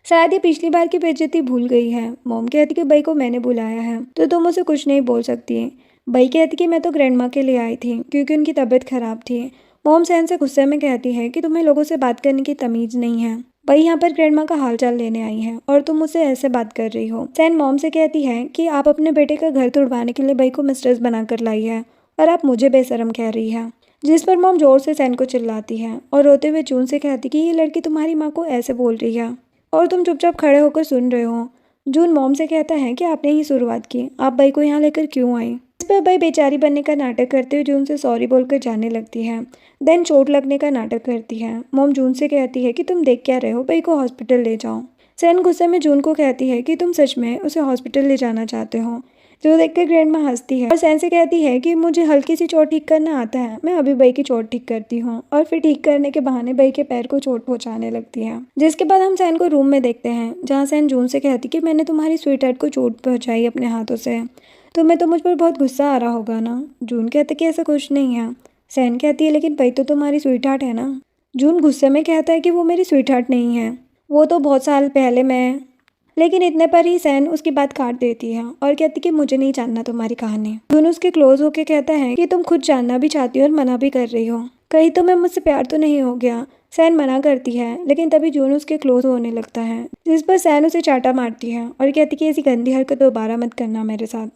A: शायद ये पिछली बार की बेइज्जती भूल गई है। मॉम कहती कि बई को मैंने बुलाया है तो तुम उसे कुछ नहीं बोल सकती। बई कहती कि मैं तो ग्रैंडमा के लिए आई थी क्योंकि उनकी तबीयत खराब थी। मॉम सैन से गुस्से में कहती है कि तुम्हें लोगों से बात करने की तमीज़ नहीं है, बई यहाँ पर ग्रैंडमा का हालचाल लेने आई है और तुम मुझसे ऐसे बात कर रही हो। सैन मॉम से कहती है कि आप अपने बेटे का घर तुड़वाने के लिए बई को मिस्ट्रेस बनाकर लाई है और आप मुझे बेशरम कह रही है। जिस पर मॉम जोर से सैन को चिल्लाती है और रोते हुए जून से कहती कि ये लड़की तुम्हारी माँ को ऐसे बोल रही है और तुम चुपचाप खड़े होकर सुन रहे हो। जून मॉम से कहता है कि आपने ही शुरुआत की, आप बई को यहाँ लेकर क्यों आई। इस पर बई बेचारी बनने का नाटक करते हुए जून से सॉरी बोलकर जाने लगती है। देन चोट लगने का नाटक करती है। मॉम जून से कहती है कि तुम देख क्या रहे हो, बई को हॉस्पिटल ले जाओ। सैन गुस्से में जून को कहती है कि तुम सच में उसे हॉस्पिटल ले जाना चाहते हो, जो देखकर ग्रैंडमा हंसती है और सैन से कहती है कि मुझे हल्की सी चोट ठीक करना आता है, मैं अभी बई की चोट ठीक करती हूँ, और फिर ठीक करने के बहाने बई के पैर को चोट पहुँचाने लगती है। जिसके बाद हम सैन को रूम में देखते हैं जहाँ सैन जून से कहती कि मैंने तुम्हारी स्वीट हार्ट को चोट पहुँचाई अपने हाथों से, तुम्हें तो मुझ पर बहुत गुस्सा आ रहा होगा ना। जून कहते कि ऐसा कुछ नहीं है। सैन कहती है लेकिन बई तो तुम्हारी स्वीट हार्ट है ना। जून गुस्से में कहता है कि वो मेरी स्वीट हार्ट नहीं है, वो तो बहुत साल पहले मैं, लेकिन इतने पर ही सैन उसकी बात काट देती है और कहती कि मुझे नहीं जानना तुम्हारी कहानी। जून उसके क्लोज होके कहता है कि तुम खुद जानना भी चाहती हो और मना भी कर रही हो। कहीं तुम्हें मुझसे प्यार तो नहीं हो गया। सैन मना करती है, लेकिन तभी जून उसके क्लोज होने लगता है, जिस पर सैन उसे चाटा मारती है और कहती कि ऐसी गंदी हरकत दोबारा मत करना मेरे साथ।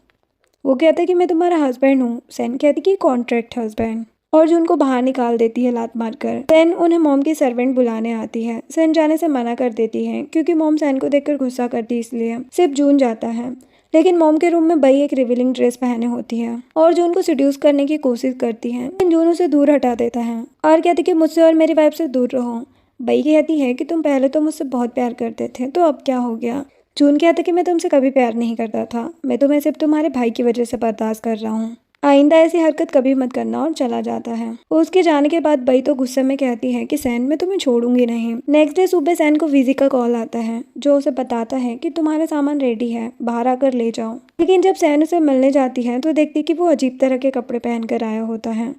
A: वो कहता है कि मैं तुम्हारा हस्बैंड हूँ। सैन कहती कि कॉन्ट्रैक्ट हस्बैंड, और जून को बाहर निकाल देती है लात मारकर। सैन उन्हें मॉम की सर्वेंट बुलाने आती है। सैन जाने से मना कर देती है क्योंकि मॉम सैन को देखकर गुस्सा करती, इसलिए सिर्फ जून जाता है। लेकिन मॉम के रूम में बई एक रिवीलिंग ड्रेस पहने होती है और जून को सिड्यूस करने की कोशिश करती है, लेकिन जून उसे दूर हटा देता है और कहती कि मुझसे और मेरी वाइफ से दूर रहो। बई कहती है कि तुम पहले तो मुझसे बहुत प्यार करते थे, तो अब क्या हो गया। जून कहता कि मैं तुमसे कभी प्यार नहीं करता था, मैं तुम्हें सिर्फ तुम्हारे भाई की वजह से बर्दाश्त कर रहा हूँ। आइंदा ऐसी हरकत कभी मत करना, और चला जाता है। उसके जाने के बाद बई तो गुस्से में कहती है कि सैन मैं तुम्हें छोड़ूंगी नहीं। नेक्स्ट डे सुबह सैन को वीजी का कॉल आता है, जो उसे बताता है कि तुम्हारा सामान रेडी है, बाहर आकर ले जाओ। लेकिन जब सैन उसे मिलने जाती है तो देखती कि वो अजीब तरह के कपड़े पहन कर आया होता है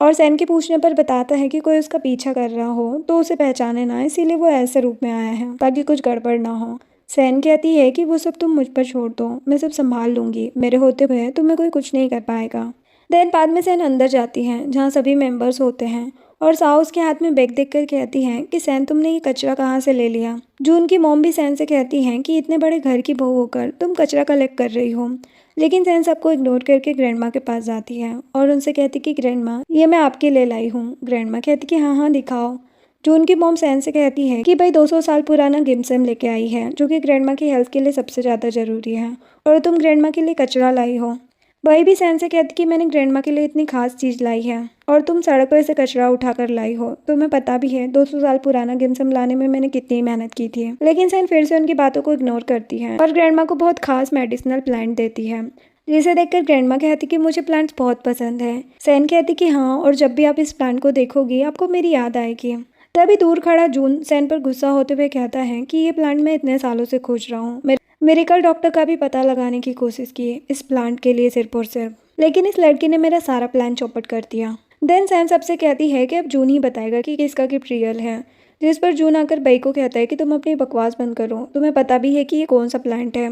A: और सैन के पूछने पर बताता है कि कोई उसका पीछा कर रहा हो तो उसे पहचाने ना, इसीलिए वो ऐसे रूप में आया है ताकि कुछ गड़बड़ ना हो। सैन कहती है कि वो सब तुम मुझ पर छोड़ दो, मैं सब संभाल लूंगी, मेरे होते हुए तुम्हें कोई कुछ नहीं कर पाएगा। देन बाद में सैन अंदर जाती हैं जहाँ सभी मेंबर्स होते हैं और साओ उसके हाथ में बैग देखकर कहती हैं कि सैन तुमने ये कचरा कहाँ से ले लिया। जून की मॉम भी सैन से कहती हैं कि इतने बड़े घर की बहू होकर तुम कचरा कलेक्ट कर रही हो। लेकिन सैन सबको इग्नोर करके ग्रैंडमा के पास जाती है और उनसे कहती कि ग्रैंडमा ये मैं आपके लिए लाई हूँ। ग्रैंडमा कहती कि हाँ हाँ दिखाओ। जून की मॉम सैन से कहती है कि भाई 200 साल पुराना गिमसम लेके आई है जो कि ग्रैंडमा की हेल्थ के लिए सबसे ज़्यादा ज़रूरी है, और तुम ग्रैंडमा के लिए कचरा लाई हो। वही भी सैन से कहती कि मैंने ग्रैंडमा के लिए इतनी खास चीज़ लाई है और तुम सड़क पर से कचरा उठाकर लाई हो। तुम्हें पता भी है 200 साल पुराना गिमसम लाने में मैंने कितनी मेहनत की थी। लेकिन सैन फिर से उनकी बातों को इग्नोर करती है और ग्रैंडमा को बहुत खास मेडिसिनल प्लांट देती है, जिसे देखकर ग्रैंडमा कहती कि मुझे प्लांट्स बहुत पसंद है। सैन कहती कि हाँ, और जब भी आप इस प्लांट को देखोगी आपको मेरी याद आएगी। तभी दूर खड़ा जून सैन पर गुस्सा होते हुए कहता है कि ये प्लांट मैं इतने सालों से खोज रहा हूँ। मेडिकल डॉक्टर का भी पता लगाने की कोशिश की इस प्लांट के लिए सिर्फ और सिर्फ, लेकिन इस लड़की ने मेरा सारा प्लान चौपट कर दिया। देन सैन सबसे कहती है कि अब जून ही बताएगा कि किसका गिफ्ट रियल है, जिस पर जून आकर बई को कहता है कि तुम अपनी बकवास बंद करो, तुम्हें पता भी है कि ये कौन सा प्लांट है।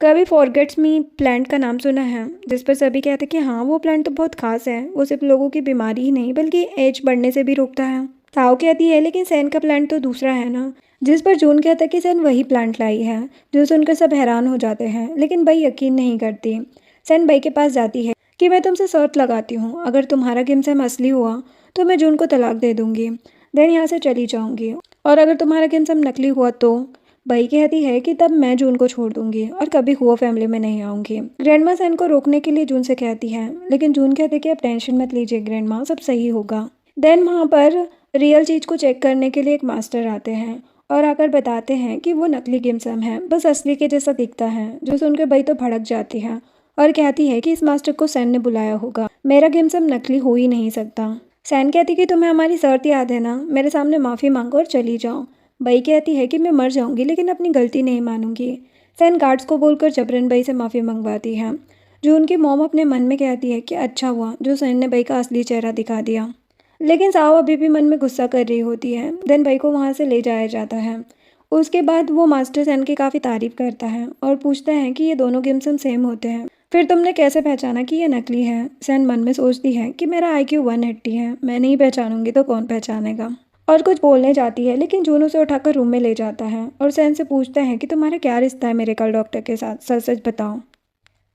A: कभी फॉरगेट्स मी प्लांट का नाम सुना है, जिस पर सभी कहते हैं कि हाँ वो प्लांट तो बहुत खास है, वो सिर्फ लोगों की बीमारी ही नहीं बल्कि एज बढ़ने से भी रोकता है। ताओ कहती है लेकिन सैन का प्लांट तो दूसरा है ना, जिस पर जून कहता है कि सैन वही प्लांट लाई है, जो सुनकर सब हैरान हो जाते हैं, लेकिन बई यकीन नहीं करती। सैन बई के पास जाती है कि मैं तुमसे शर्त लगाती हूँ, अगर तुम्हारा गिमसम असली हुआ तो मैं जून को तलाक दे दूंगी, देन यहाँ से चली जाऊंगी, और अगर तुम्हारा गिमसम नकली हुआ तो बई कहती है कि तब मैं जून को छोड़ दूंगी और कभी हुआ फैमिली में नहीं आऊंगी। ग्रैंडमा सैन को रोकने के लिए जून से कहती है, लेकिन जून कहते कि अब टेंशन मत लीजिए ग्रैंडमा, सब सही होगा। देन वहाँ पर रियल चीज़ को चेक करने के लिए एक मास्टर आते हैं और आकर बताते हैं कि वो नकली गिमसम है, बस असली के जैसा दिखता है, जो सुनकर बई तो भड़क जाती है और कहती है कि इस मास्टर को सैन ने बुलाया होगा, मेरा गिमसम नकली हो ही नहीं सकता। सैन कहती कि तुम्हें हमारी शर्त याद है ना, मेरे सामने माफ़ी मांगो और चली जाओ। बई कहती है कि मैं मर जाऊंगी लेकिन अपनी गलती नहीं मानूंगी। सैन गार्ड्स को बोलकर जबरन बई से माफ़ी मंगवाती है। जो उनकी मॉम अपने मन में कहती है कि अच्छा हुआ जो सैन ने बई का असली चेहरा दिखा दिया, लेकिन साओ अभी भी मन में गुस्सा कर रही होती है। देन बई को वहाँ से ले जाया जाता है। उसके बाद वो मास्टर सैन की काफ़ी तारीफ करता है और पूछता है कि ये दोनों गिमसम सेम होते हैं, फिर तुमने कैसे पहचाना कि ये नकली है। सैन मन में सोचती है कि मेरा IQ 180 है, मैं नहीं पहचानूंगी तो कौन पहचानेगा, और कुछ बोलने जाती है, लेकिन जून उसे उठाकर रूम में ले जाता है और सैन से पूछता है कि तुम्हारा क्या रिश्ता है मेडिकल डॉक्टर के साथ, सच सच बताओ।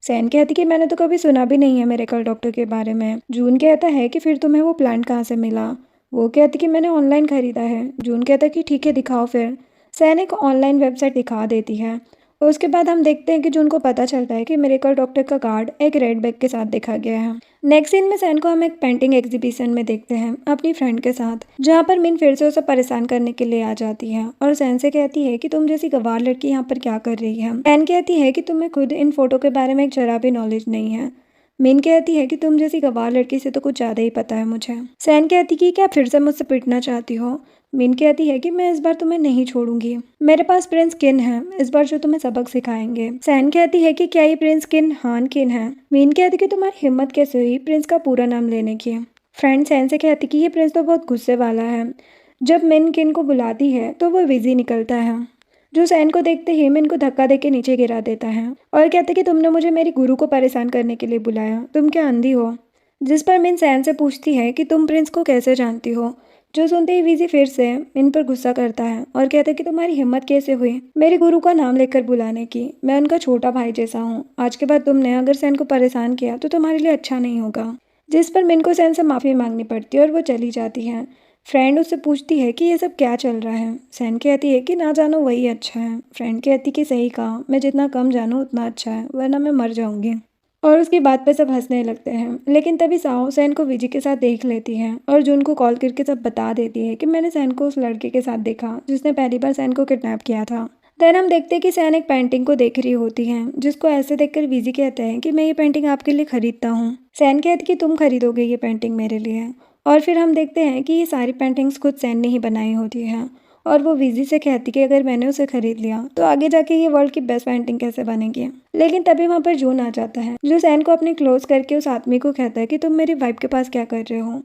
A: सैन कहती कि मैंने तो कभी सुना भी नहीं है मेडिकल डॉक्टर के बारे में। जून कहता है कि फिर तुम्हें वो प्लांट कहाँ से मिला। वो कहती कि मैंने ऑनलाइन खरीदा है। जून कहता कि ठीक है दिखाओ फिर। सैन एक ऑनलाइन वेबसाइट दिखा देती है। उसके बाद हम देखते हैं कि जून को पता चलता है कि मेडिकल डॉक्टर का कार्ड एक रेड बैग के साथ देखा गया है। नेक्स्ट सीन में सैन को हम एक पेंटिंग एग्जीबिशन में देखते हैं अपनी फ्रेंड के साथ, जहाँ पर मिन फिर से उसे परेशान करने के लिए आ जाती है और सैन से कहती है कि तुम जैसी गंवार लड़की यहाँ पर क्या कर रही है। सैन कहती है कि तुम्हें खुद इन फोटो के बारे में एक जरा भी नॉलेज नहीं है। मिन कहती है कि तुम जैसी गंवार लड़की से तो कुछ ज़्यादा ही पता है मुझे। सैन कहती कि क्या फिर से मुझसे पिटना चाहती हो। मिन कहती है कि मैं इस बार तुम्हें नहीं छोड़ूंगी, मेरे पास प्रिंस किन है इस बार जो तुम्हें सबक सिखाएंगे। सैन कहती है कि क्या ये प्रिंस किन हान किन है। मिन कहती कि तुम्हारी हिम्मत कैसे हुई प्रिंस का पूरा नाम लेने की। फ्रेंड सैन से कहती कि ये प्रिंस तो बहुत गुस्से वाला है। जब मिन किन को बुलाती है तो वो बिजी निकलता है, जो सैन को देखते ही मिन को धक्का देके नीचे गिरा देता है और कहते कि तुमने मुझे मेरी गुरु को परेशान करने के लिए बुलाया, तुम क्या अंधी हो। जिस पर मिन सैन से पूछती है कि तुम प्रिंस को कैसे जानती हो। जो सुनते ही वीजी फिर से मिन पर गुस्सा करता है और कहता है कि तुम्हारी हिम्मत कैसे हुई मेरे गुरु का नाम लेकर बुलाने की। मैं उनका छोटा भाई जैसा हूँ। आज के बाद तुमने अगर सैन को परेशान किया तो तुम्हारे लिए अच्छा नहीं होगा। जिस पर मिन को सैन से माफ़ी मांगनी पड़ती है और वो चली जाती है। फ्रेंड उससे पूछती है कि ये सब क्या चल रहा है। सैन कहती है कि ना जानो वही अच्छा है। फ्रेंड कहती कि सही कहा, मैं जितना कम जानूँ उतना अच्छा है, वरना मैं मर जाऊंगी। और उसकी बात पे सब हंसने लगते हैं। लेकिन तभी साहो सैन को विजी के साथ देख लेती है और जून को कॉल करके सब बता देती है कि मैंने सैन को उस लड़के के साथ देखा जिसने पहली बार सैन को किडनैप किया था। देन हम देखते हैं कि सैन एक पेंटिंग को देख रही होती है जिसको ऐसे देखकर विजी कहते हैं कि मैं ये पेंटिंग आपके लिए खरीदता हूँ। सैन कहती कि तुम खरीदोगे ये पेंटिंग मेरे लिए। और फिर हम देखते हैं कि ये सारी पेंटिंग्स खुद सैन ने ही बनाई होती हैं। और वो विजी से कहती कि अगर मैंने उसे खरीद लिया तो आगे जाके ये वर्ल्ड की बेस्ट पेंटिंग कैसे बनेगी। लेकिन तभी वहाँ पर जून आ जाता है जो सैन को अपने क्लोज करके उस आदमी को कहता है कि तुम मेरी वाइफ के पास क्या कर रहे हो।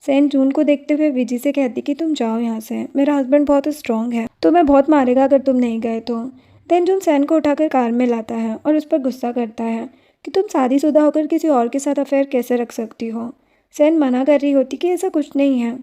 A: सैन जून को देखते हुए विजी से कहती कि तुम जाओ यहाँ से, मेरा हस्बैंड बहुत स्ट्रांग है, तुम्हें बहुत मारेगा अगर तुम नहीं गए तो। देन जून सैन को उठाकर कार में लाता है और उस पर गुस्सा करता है कि तुम शादीशुदा होकर किसी और के साथ अफेयर कैसे रख सकती हो। सैन मना कर रही होती कि ऐसा कुछ नहीं है।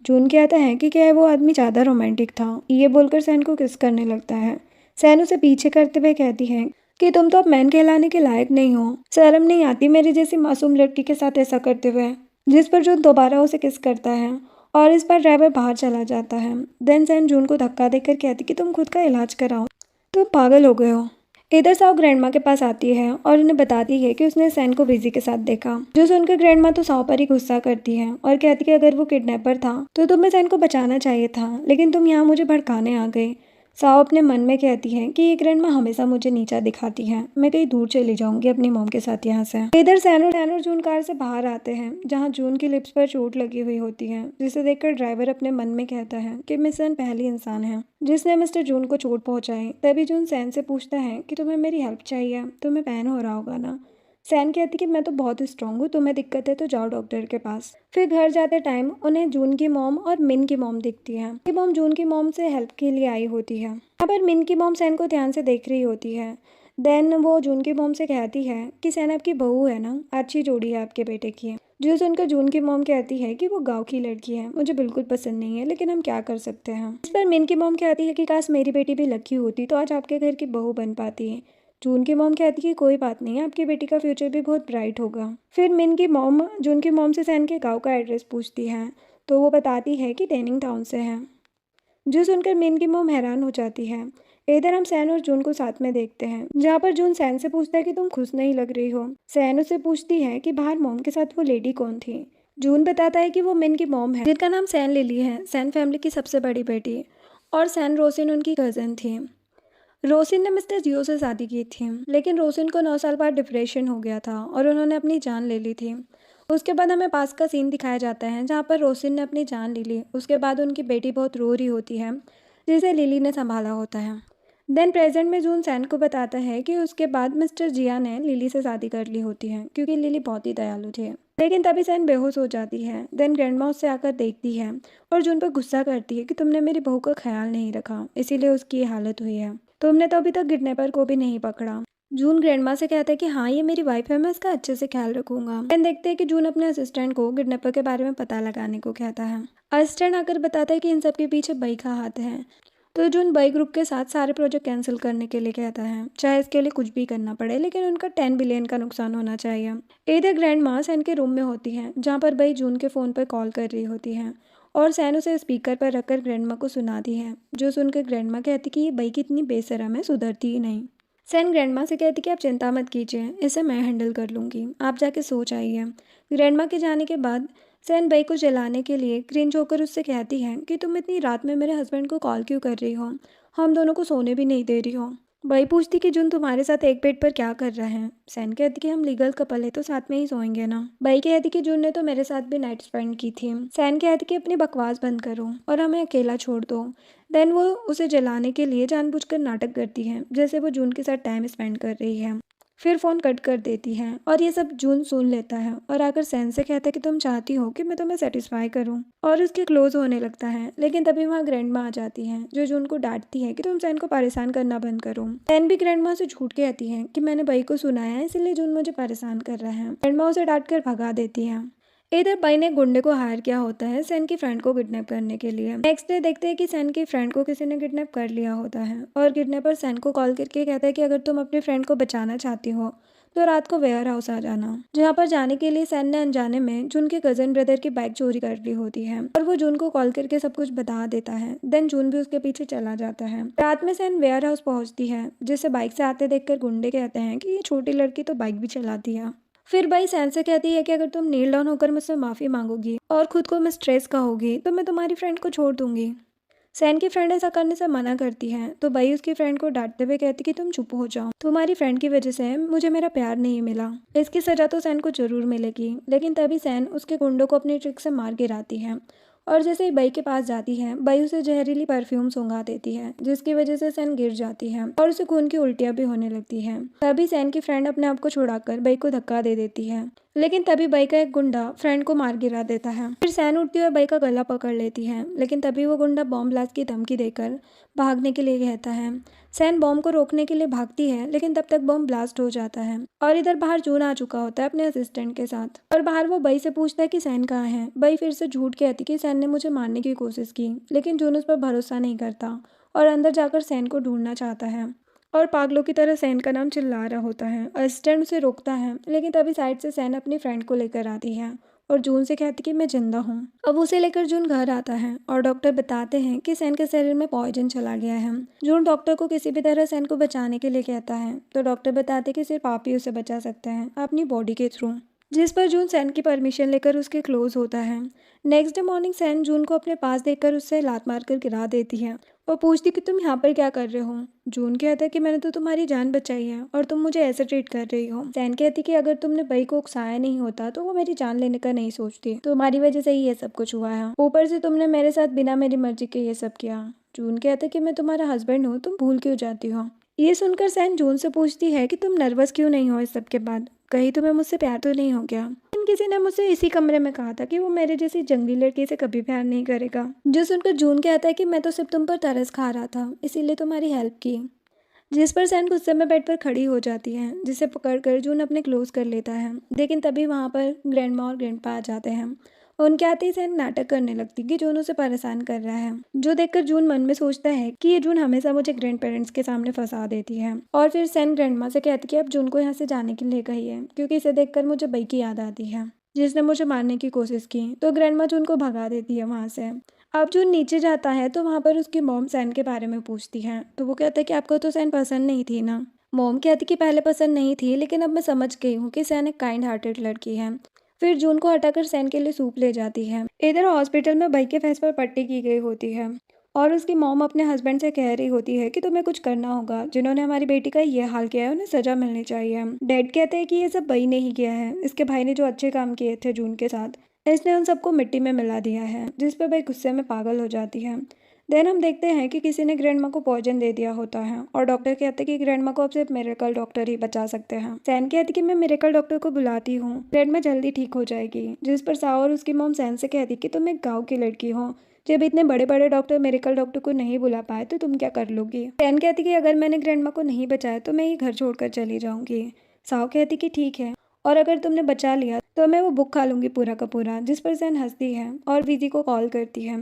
A: जून कहता है कि क्या वो आदमी ज़्यादा रोमांटिक था। ये बोलकर सैन को किस करने लगता है। सैन उसे पीछे करते हुए कहती है कि तुम तो अब मैन कहलाने के लायक नहीं हो, शर्म नहीं आती मेरी जैसी मासूम लड़की के साथ ऐसा करते हुए। जिस पर जून दोबारा उसे किस करता है और इस बार ड्राइवर बाहर चला जाता है। देन सैन जून को धक्का देकर कहती कि तुम खुद का इलाज कराओ, तुम पागल हो गए हो। इधर साव ग्रैंडमा के पास आती है और उन्हें बताती है कि उसने सैन को विजी के साथ देखा। जो सुनकर ग्रैंडमा तो साव पर ही गुस्सा करती है और कहती कि अगर वो किडनैपर था तो तुम्हें सैन को बचाना चाहिए था, लेकिन तुम यहाँ मुझे भड़काने आ गई। साव अपने मन में कहती है कि ये ग्रैंडमा हमेशा मुझे नीचा दिखाती है, मैं कहीं दूर चली जाऊंगी अपनी मॉम के साथ यहाँ से। इधर सैन और जून कार से बाहर आते हैं जहाँ जून की लिप्स पर चोट लगी हुई होती है, जिसे देखकर ड्राइवर अपने मन में कहता है कि मिस सैन पहली इंसान है जिसने मिस्टर जून को चोट पहुंचाई। तभी जून सैन से पूछता है कि तुम्हें मेरी हेल्प चाहिए, तुम्हें पेन हो रहा होगा ना। सैन कहती कि मैं तो बहुत स्ट्रांग हूँ, तुम्हें दिक्कत है तो जाओ डॉक्टर के पास। फिर घर जाते टाइम उन्हें जून की मॉम और मिन की मॉम दिखती है। ये मॉम जून की मॉम से हेल्प के लिए आई होती है। यहाँ पर मिन की मॉम सैन को ध्यान से देख रही होती है। देन वो जून की मॉम से कहती है कि सैन आपकी बहू है ना, अच्छी जोड़ी है आपके बेटे की। जो सुनकर जून की मॉम कहती है कि वो गांव की लड़की है, मुझे बिल्कुल पसंद नहीं है, लेकिन हम क्या कर सकते हैं। इस पर मिन की मॉम कहती है कि काश मेरी बेटी भी लकी होती तो आज आपके घर की बहू बन पाती है। जून की मॉम कहती है कोई बात नहीं, आपकी बेटी का फ्यूचर भी बहुत ब्राइट होगा। फिर मिन की मॉम जून की मॉम से सैन के गांव का एड्रेस पूछती है तो वो बताती है कि टेनिंग टाउन से है। जो सुनकर मिन की मॉम हैरान हो जाती है। इधर हम सैन और जून को साथ में देखते हैं जहाँ पर जून सैन से पूछता है कि तुम खुश नहीं लग रही हो। सैन उससे पूछती है कि बाहर मॉम के साथ वो लेडी कौन थी। जून बताता है कि वो मिन की मॉम है जिनका नाम सैन लिली है, सैन फैमिली की सबसे बड़ी बेटी, और सैन रोसिन उनकी कज़न थी। रोसिन ने मिस्टर जियो से शादी की थी, लेकिन रोसिन को 9 साल बाद डिप्रेशन हो गया था और उन्होंने अपनी जान ले ली थी। उसके बाद हमें पास का सीन दिखाया जाता है जहाँ पर रोसिन ने अपनी जान ले ली। उसके बाद उनकी बेटी बहुत रो रही होती है जिसे लिली ने संभाला होता है। देन प्रेजेंट में जून सैन को बताता है कि उसके बाद मिस्टर जिया ने लिली से शादी कर ली होती है क्योंकि लिली बहुत ही दयालु थे। लेकिन तभी सैन बेहोश हो जाती है। देन ग्रैंडमा उससे आकर देखती है और जून पर गुस्सा करती है कि तुमने मेरी बहू का ख्याल नहीं रखा, इसीलिए उसकी ये हालत हुई है। तुमने तो अभी तक किडनैपर को भी नहीं पकड़ा। जून ग्रैंडमा से कहता है कि हाँ ये मेरी वाइफ है, मैं इसका अच्छे से ख्याल रखूंगा। देन देखते हैं कि जून अपने असिस्टेंट को किडनैपर के बारे में पता लगाने को कहता है। असिस्टेंट आकर बताता है कि इन सब के पीछे बई का हाथ है। तो जून बई ग्रुप के साथ सारे प्रोजेक्ट कैंसिल करने के लिए कहता है, चाहे इसके लिए कुछ भी करना पड़े, लेकिन उनका 10 बिलियन का नुकसान होना चाहिए। इधर ग्रैंडमा सैन के रूम में होती है जहाँ पर बई जून के फ़ोन पर कॉल कर रही होती है और सैन उसे स्पीकर पर रखकर ग्रैंडमा को सुनाती है। जो सुनकर ग्रैंडमा कहती कि ये बई कितनी बेशरम है, सुधरती ही नहीं। सैन ग्रैंडमा से कहती कि आप चिंता मत कीजिए, इसे मैं हैंडल कर लूँगी, आप जाके सो जाइए। ग्रैंडमा के जाने के बाद सैन बई को जलाने के लिए क्रिंज होकर उससे कहती है कि तुम इतनी रात में मेरे हस्बैंड को कॉल क्यों कर रही हो, हम दोनों को सोने भी नहीं दे रही हो। बई पूछती कि जून तुम्हारे साथ एक बेड पर क्या कर रहा है। सैन कहती कि हम लीगल कपल है तो साथ में ही सोएंगे ना। बई कहती कि जून ने तो मेरे साथ भी नाइट स्पेंड की थी। सैन कहती कि अपनी बकवास बंद करो और हमें अकेला छोड़ दो। देन वो उसे जलाने के लिए जानबूझकर नाटक करती है जैसे वो जून के साथ टाइम स्पेंड कर रही है। फिर फ़ोन कट कर देती है और ये सब जून सुन लेता है और आकर सैन से कहता है कि तुम चाहती हो कि मैं तुम्हें सेटिस्फाई करूं, और उसके क्लोज होने लगता है। लेकिन तभी वहाँ ग्रैंडमा आ जाती है जो जून को डांटती है कि तुम सैन को परेशान करना बंद करो। सैन भी ग्रैंडमा से झूठ कहती है कि मैंने बई को सुनाया है इसलिए जून मुझे परेशान कर रहा है। ग्रैंडमा उसे डांट कर भगा देती है। इधर बाई ने गुंडे को हायर किया होता है सैन की फ्रेंड को किडनैप करने के लिए। नेक्स्ट डे देखते हैं कि सैन की फ्रेंड को किसी ने किडनैप कर लिया होता है और किडनैपर सैन को कॉल करके कहता है कि अगर तुम अपनी फ्रेंड को बचाना चाहती हो तो रात को वेयर हाउस आ जाना। जहाँ पर जाने के लिए सैन ने अनजाने में जून के कजन ब्रदर की बाइक चोरी कर ली होती है और वो जून को कॉल करके सब कुछ बता देता है। देन जून भी उसके पीछे चला जाता है। रात में सैन वेयर हाउस पहुंचती है जिसे बाइक से आते देखकर गुंडे कहते हैं कि ये छोटी लड़की तो बाइक भी चलाती है। फिर बाई सैन से कहती है कि अगर तुम नील डाउन होकर मुझसे माफी मांगोगी और खुद को मिस्ट्रेस कहोगी तो मैं तुम्हारी फ्रेंड को छोड़ दूंगी। सैन की फ्रेंड ऐसा करने से मना करती है तो बाई उसकी फ्रेंड को डांटते हुए कहती कि तुम चुप हो जाओ, तुम्हारी फ्रेंड की वजह से मुझे मेरा प्यार नहीं मिला, इसकी सजा तो सैन को जरूर मिलेगी। लेकिन तभी सैन उसके गुंडों को अपनी ट्रिक से मार गिराती है और जैसे ही बाई के पास जाती है बाई उसे जहरीली परफ्यूम सूंघा देती है जिसकी वजह से सैन गिर जाती है और उसे खून की उल्टियां भी होने लगती है। तभी सैन की फ्रेंड अपने आप को छुड़ाकर बाई को धक्का दे देती है लेकिन तभी बाई का एक गुंडा फ्रेंड को मार गिरा देता है। फिर सैन उठती हुई बाई का गला पकड़ लेती है लेकिन तभी वो गुंडा बॉम्ब ब्लास्ट की धमकी देकर भागने के लिए कहता है। सैन बॉम्ब को रोकने के लिए भागती है लेकिन तब तक बॉम्ब ब्लास्ट हो जाता है और इधर बाहर जून आ चुका होता है अपने असिस्टेंट के साथ और बाहर वो बाई से पूछता है कि सैन कहाँ है। बाई फिर से झूठ कहती कि सैन ने मुझे मारने की कोशिश की लेकिन जून उस पर भरोसा नहीं करता और अंदर जाकर सैन को ढूंढना चाहता है और पागलों की तरह सैन का नाम चिल्ला रहा होता है। असिस्टेंट उसे रोकता है लेकिन तभी साइड से सैन अपनी फ्रेंड को लेकर आती है और जून से कहती कि मैं जिंदा हूँ। अब उसे लेकर जून घर आता है और डॉक्टर बताते हैं कि सैन के शरीर में पॉइजन चला गया है। जून डॉक्टर को किसी भी तरह सैन को बचाने के लिए कहता है तो डॉक्टर बताते कि सिर्फ आप ही उसे बचा सकते हैं अपनी बॉडी के थ्रू, जिस पर जून सैन की परमिशन लेकर उसके क्लोज होता है। नेक्स्ट डे मॉर्निंग सैन जून को अपने पास देखकर उससे लात मारकर गिरा देती है और पूछती कि तुम यहाँ पर क्या कर रहे हो। जून कहता है कि मैंने तो तुम्हारी जान बचाई है और तुम मुझे ऐसे ट्रीट कर रही हो। सैन कहती कि अगर तुमने बाई को उकसाया नहीं होता तो वो मेरी जान लेने का नहीं सोचती, तुम्हारी वजह से ही ये सब कुछ हुआ है, ऊपर से तुमने मेरे साथ बिना मेरी मर्जी के ये सब किया। जून कहता है कि मैं तुम्हारा हस्बैंड हूँ, तुम भूल क्यों जाती हो। ये सुनकर सैन जून से पूछती है कि तुम नर्वस क्यों नहीं हो इस सब के बाद, कहीं तुम्हें मुझसे प्यार तो नहीं हो गया। किसी ने मुझसे इसी कमरे में कहा था कि वो मेरे जैसी जंगली लड़की से कभी प्यार नहीं करेगा। जो सुनकर जून कहता है कि मैं तो सिर्फ तुम पर तरस खा रहा था इसीलिए तुम्हारी हेल्प की, जिस पर सैन गुस्से में बेड पर खड़ी हो जाती है जिसे पकड़कर जून अपने क्लोज कर लेता है। लेकिन तभी वहाँ पर ग्रैंडमा और ग्रैंडपा आ जाते हैं। उनके आते ही सैन नाटक करने लगती कि जून उसे परेशान कर रहा है, जो देखकर जून मन में सोचता है कि ये जून हमेशा मुझे ग्रैंड पेरेंट्स के सामने फंसा देती है। और फिर सैन ग्रैंडमा से कहती कि अब जून को यहाँ से जाने के लिए कहिए क्योंकि इसे देखकर मुझे बाई की याद आती है जिसने मुझे मारने की कोशिश की। तो ग्रैंडमा जून को भगा देती है वहाँ से। अब जून नीचे जाता है तो वहाँ पर उसकी मॉम सैन के बारे में पूछती है तो वो कहता है कि आपको तो सैन पसंद नहीं थी ना। मॉम कहती कि पहले पसंद नहीं थी लेकिन अब मैं समझ गई हूँ कि सैन एक काइंड हार्टेड लड़की है। फिर जून को हटाकर सैन के लिए सूप ले जाती है। इधर हॉस्पिटल में बाई के फेस पर पट्टी की गई होती है और उसकी मॉम अपने हस्बैंड से कह रही होती है कि तुम्हें कुछ करना होगा, जिन्होंने हमारी बेटी का ये हाल किया है उन्हें सजा मिलनी चाहिए। डैड कहते हैं कि ये सब बाई ने ही किया है, इसके भाई ने जो अच्छे काम किए थे जून के साथ इसने उन सबको मिट्टी में मिला दिया है, जिस पर बाई गुस्से में पागल हो जाती है। देन हम देखते हैं कि किसी ने ग्रैंडमा को पॉइजन दे दिया होता है और डॉक्टर कहते हैं कि ग्रैंडमा को अब सिर्फ मिरेकल डॉक्टर ही बचा सकते हैं। सैन कहती कि मैं मिरेकल डॉक्टर को बुलाती हूँ, ग्रैंडमा जल्दी ठीक हो जाएगी। जिस पर साओ और उसकी मॉम सैन से कहती कि तुम एक गाँव की लड़की हो, जब इतने बड़े बड़े डॉक्टर मिरेकल डॉक्टर को नहीं बुला पाए तो तुम क्या कर लोगी। सैन कहती कि अगर मैंने ग्रैंडमा को नहीं बचाया तो मैं ये घर छोड़कर चली जाऊंगी। साओ कहती कि ठीक है, और अगर तुमने बचा लिया तो मैं वो बुक खा लूंगी पूरा का पूरा। जिस पर सैन हंसती है और वीजी को कॉल करती है।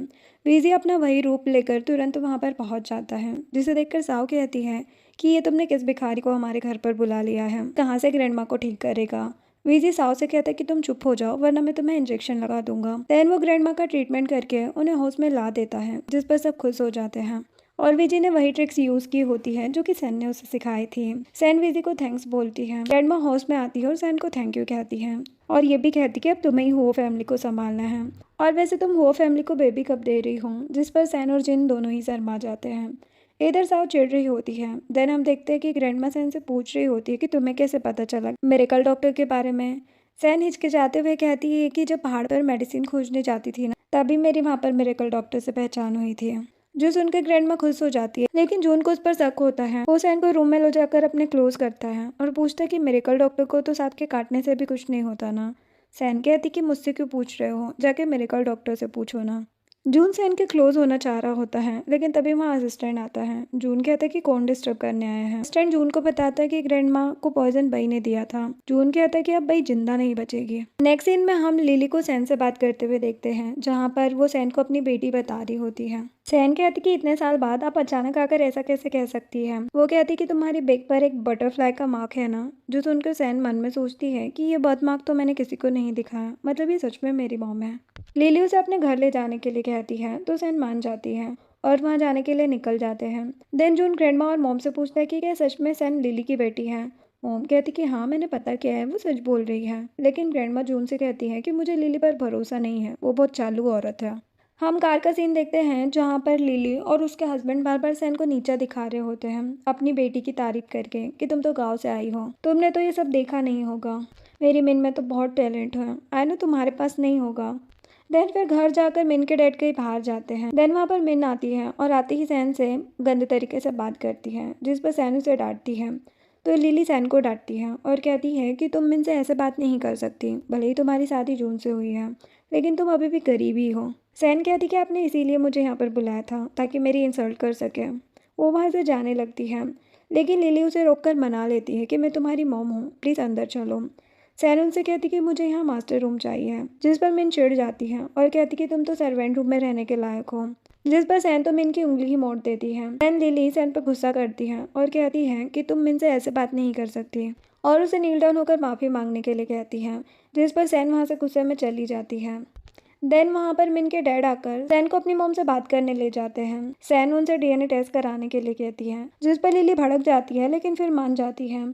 A: वीजी अपना वही रूप लेकर तुरंत वहां पर पहुंच जाता है, जिसे देखकर साओ कहती है कि ये तुमने किस भिखारी को हमारे घर पर बुला लिया है, कहाँ से ग्रैंडमा को ठीक करेगा। वीजी साओ से कहता है कि तुम चुप हो जाओ वरना मैं तुम्हें इंजेक्शन लगा दूंगा। देन वो ग्रैंडमा का ट्रीटमेंट करके उन्हें हाउस में ला देता है, जिस पर सब खुश हो जाते हैं और विजी ने वही ट्रिक्स यूज की होती है जो कि सैन ने उसे सिखाई थी। सैन विजी को थैंक्स बोलती है। ग्रैंडमा हाउस में आती है और सैन को थैंक यू कहती है और ये भी कहती कि अब तुम्हें ही हो फैमिली को संभालना है और वैसे तुम हो फैमिली को बेबी कब दे रही हो। जिस पर सैन और जिन दोनों ही शर्मा जाते हैं। इधर साव चिढ़ रही होती है। देन हम देखते हैं कि ग्रैंडमा सैन से पूछ रही होती है कि तुम्हें कैसे पता चला मिरेकल डॉक्टर के बारे में। सैन हिचकिचाते हुए कहती है कि जब पहाड़ पर मेडिसिन खोजने जाती थी ना, तभी मेरी वहाँ पर मिरेकल डॉक्टर से पहचान हुई थी। जो सुनकर ग्रैंडमा खुश हो जाती है, लेकिन जून को उस पर शक होता है। वो सैन को रूम में ले जाकर अपने क्लोज करता है और पूछता है कि मिरेकल डॉक्टर को तो सांप के काटने से भी कुछ नहीं होता ना। सैन कहती कि मुझसे क्यों पूछ रहे हो, जाके मिरेकल डॉक्टर से पूछो ना। जून सैन के क्लोज होना चाह रहा होता है, लेकिन तभी वहाँ असिस्टेंट आता है। जून कहता है कि कौन डिस्टर्ब करने आया है। असिस्टेंट जून को बताता है कि ग्रैंड माँ को पॉइजन बई ने दिया था। जून कहता है कि अब बई जिंदा नहीं बचेगी। नेक्स्ट सीन में हम लिली को सैन से बात करते हुए देखते हैं, जहाँ पर वो सैन को अपनी बेटी बता रही होती है। सैन कहती कि इतने साल बाद आप अचानक आकर ऐसा कैसे कह सकती है। वो कहती कि तुम्हारी बेक पर एक बटरफ्लाई का मार्क है ना। जो सुनकर सैन मन में सोचती है कि ये बर्थ मार्क तो मैंने किसी को नहीं दिखाया, मतलब ये सच में मेरी मॉम है। लिली उसे अपने घर ले जाने के लिए कहती है तो सैन मान जाती है और वहाँ जाने के लिए निकल जाते हैं। देन जून ग्रैंडमा और मॉम से पूछता है कि क्या सच में सैन लिली की बेटी है। मॉम कहती कि हाँ, मैंने पता किया है, वो सच बोल रही है। लेकिन ग्रैंडमा जून से कहती है कि मुझे लिली पर भरोसा नहीं है, वो बहुत चालू औरत है। हम कार का सीन देखते हैं, जहाँ पर लिली और उसके हस्बैंड बार बार सैन को नीचा दिखा रहे होते हैं अपनी बेटी की तारीफ करके कि तुम तो गांव से आई हो, तुमने तो ये सब देखा नहीं होगा, मेरी मिन में तो बहुत टैलेंट है, आई नो तुम्हारे पास नहीं होगा। देन फिर घर जाकर मिन के डैड कहीं बाहर जाते हैं। देन वहाँ पर मिन आती है और आते ही सैन से गंदे तरीके से बात करती है, जिस पर सैन उसे डांटती है। तो लिली सैन को डांटती है और कहती है कि तुम मिन से ऐसे बात नहीं कर सकती, भले ही तुम्हारी शादी जून से हुई है, लेकिन तुम अभी भी गरीब ही हो। सैन कहती कि आपने इसीलिए मुझे यहाँ पर बुलाया था ताकि मेरी इंसल्ट कर सके। वो वहाँ से जाने लगती है, लेकिन लिली उसे रोककर मना लेती है कि मैं तुम्हारी मॉम हूँ, प्लीज़ अंदर चलो। सैन उनसे कहती कि मुझे यहाँ मास्टर रूम चाहिए, जिस पर मिन चिढ़ जाती है और कहती कि तुम तो सर्वेंट रूम में रहने के लायक हो, जिस पर सैन तो मिन की उंगली ही मोड़ देती है। सैन लिली सैन पर गुस्सा करती है और कहती है कि तुम मिन से ऐसे बात नहीं कर सकती और उसे नील डाउन होकर माफ़ी मांगने के लिए कहती है, जिस पर सैन वहाँ से गुस्से में चली जाती है। देन वहाँ पर मिन के डैड आकर सैन को अपनी मॉम से बात करने ले जाते हैं। सैन उनसे डीएनए टेस्ट कराने के लिए कहती है, जिस पर लिली भड़क जाती है, लेकिन फिर मान जाती है।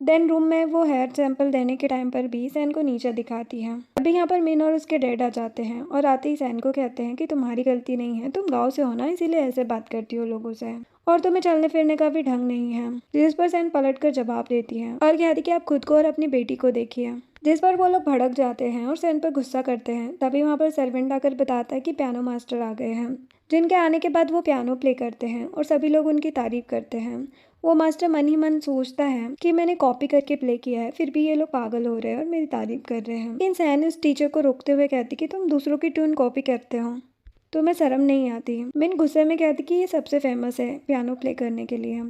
A: देन रूम में वो हेयर सैंपल देने के टाइम पर भी सैन को नीचे दिखाती है। अभी यहाँ पर मिन और उसके डैड आ जाते हैं और आते ही सैन को कहते हैं कि तुम्हारी गलती नहीं है, तुम गाँव से हो ना, इसीलिए ऐसे बात करती हो लोगों से, और तुम्हें चलने फिरने का भी ढंग नहीं है। जिस पर सैन पलट कर जवाब देती है और कहती कि आप खुद को और अपनी बेटी को देखिए। जिस पर वो लोग भड़क जाते हैं और सैन पर गुस्सा करते हैं। तभी वहाँ पर सर्वेंट आकर बताता है कि पियानो मास्टर आ गए हैं, जिनके आने के बाद वो पियानो प्ले करते हैं और सभी लोग उनकी तारीफ करते हैं। वो मास्टर मन ही मन सोचता है कि मैंने कॉपी करके प्ले किया है, फिर भी ये लोग पागल हो रहे हैं और मेरी तारीफ कर रहे हैं। लेकिन सैन उस टीचर को रोकते हुए कहती कि तुम दूसरों की ट्यून कॉपी करते हो, तुम्हें शर्म नहीं आती। मिन गुस्से में कहती कि ये सबसे फेमस है पियानो प्ले करने के लिए।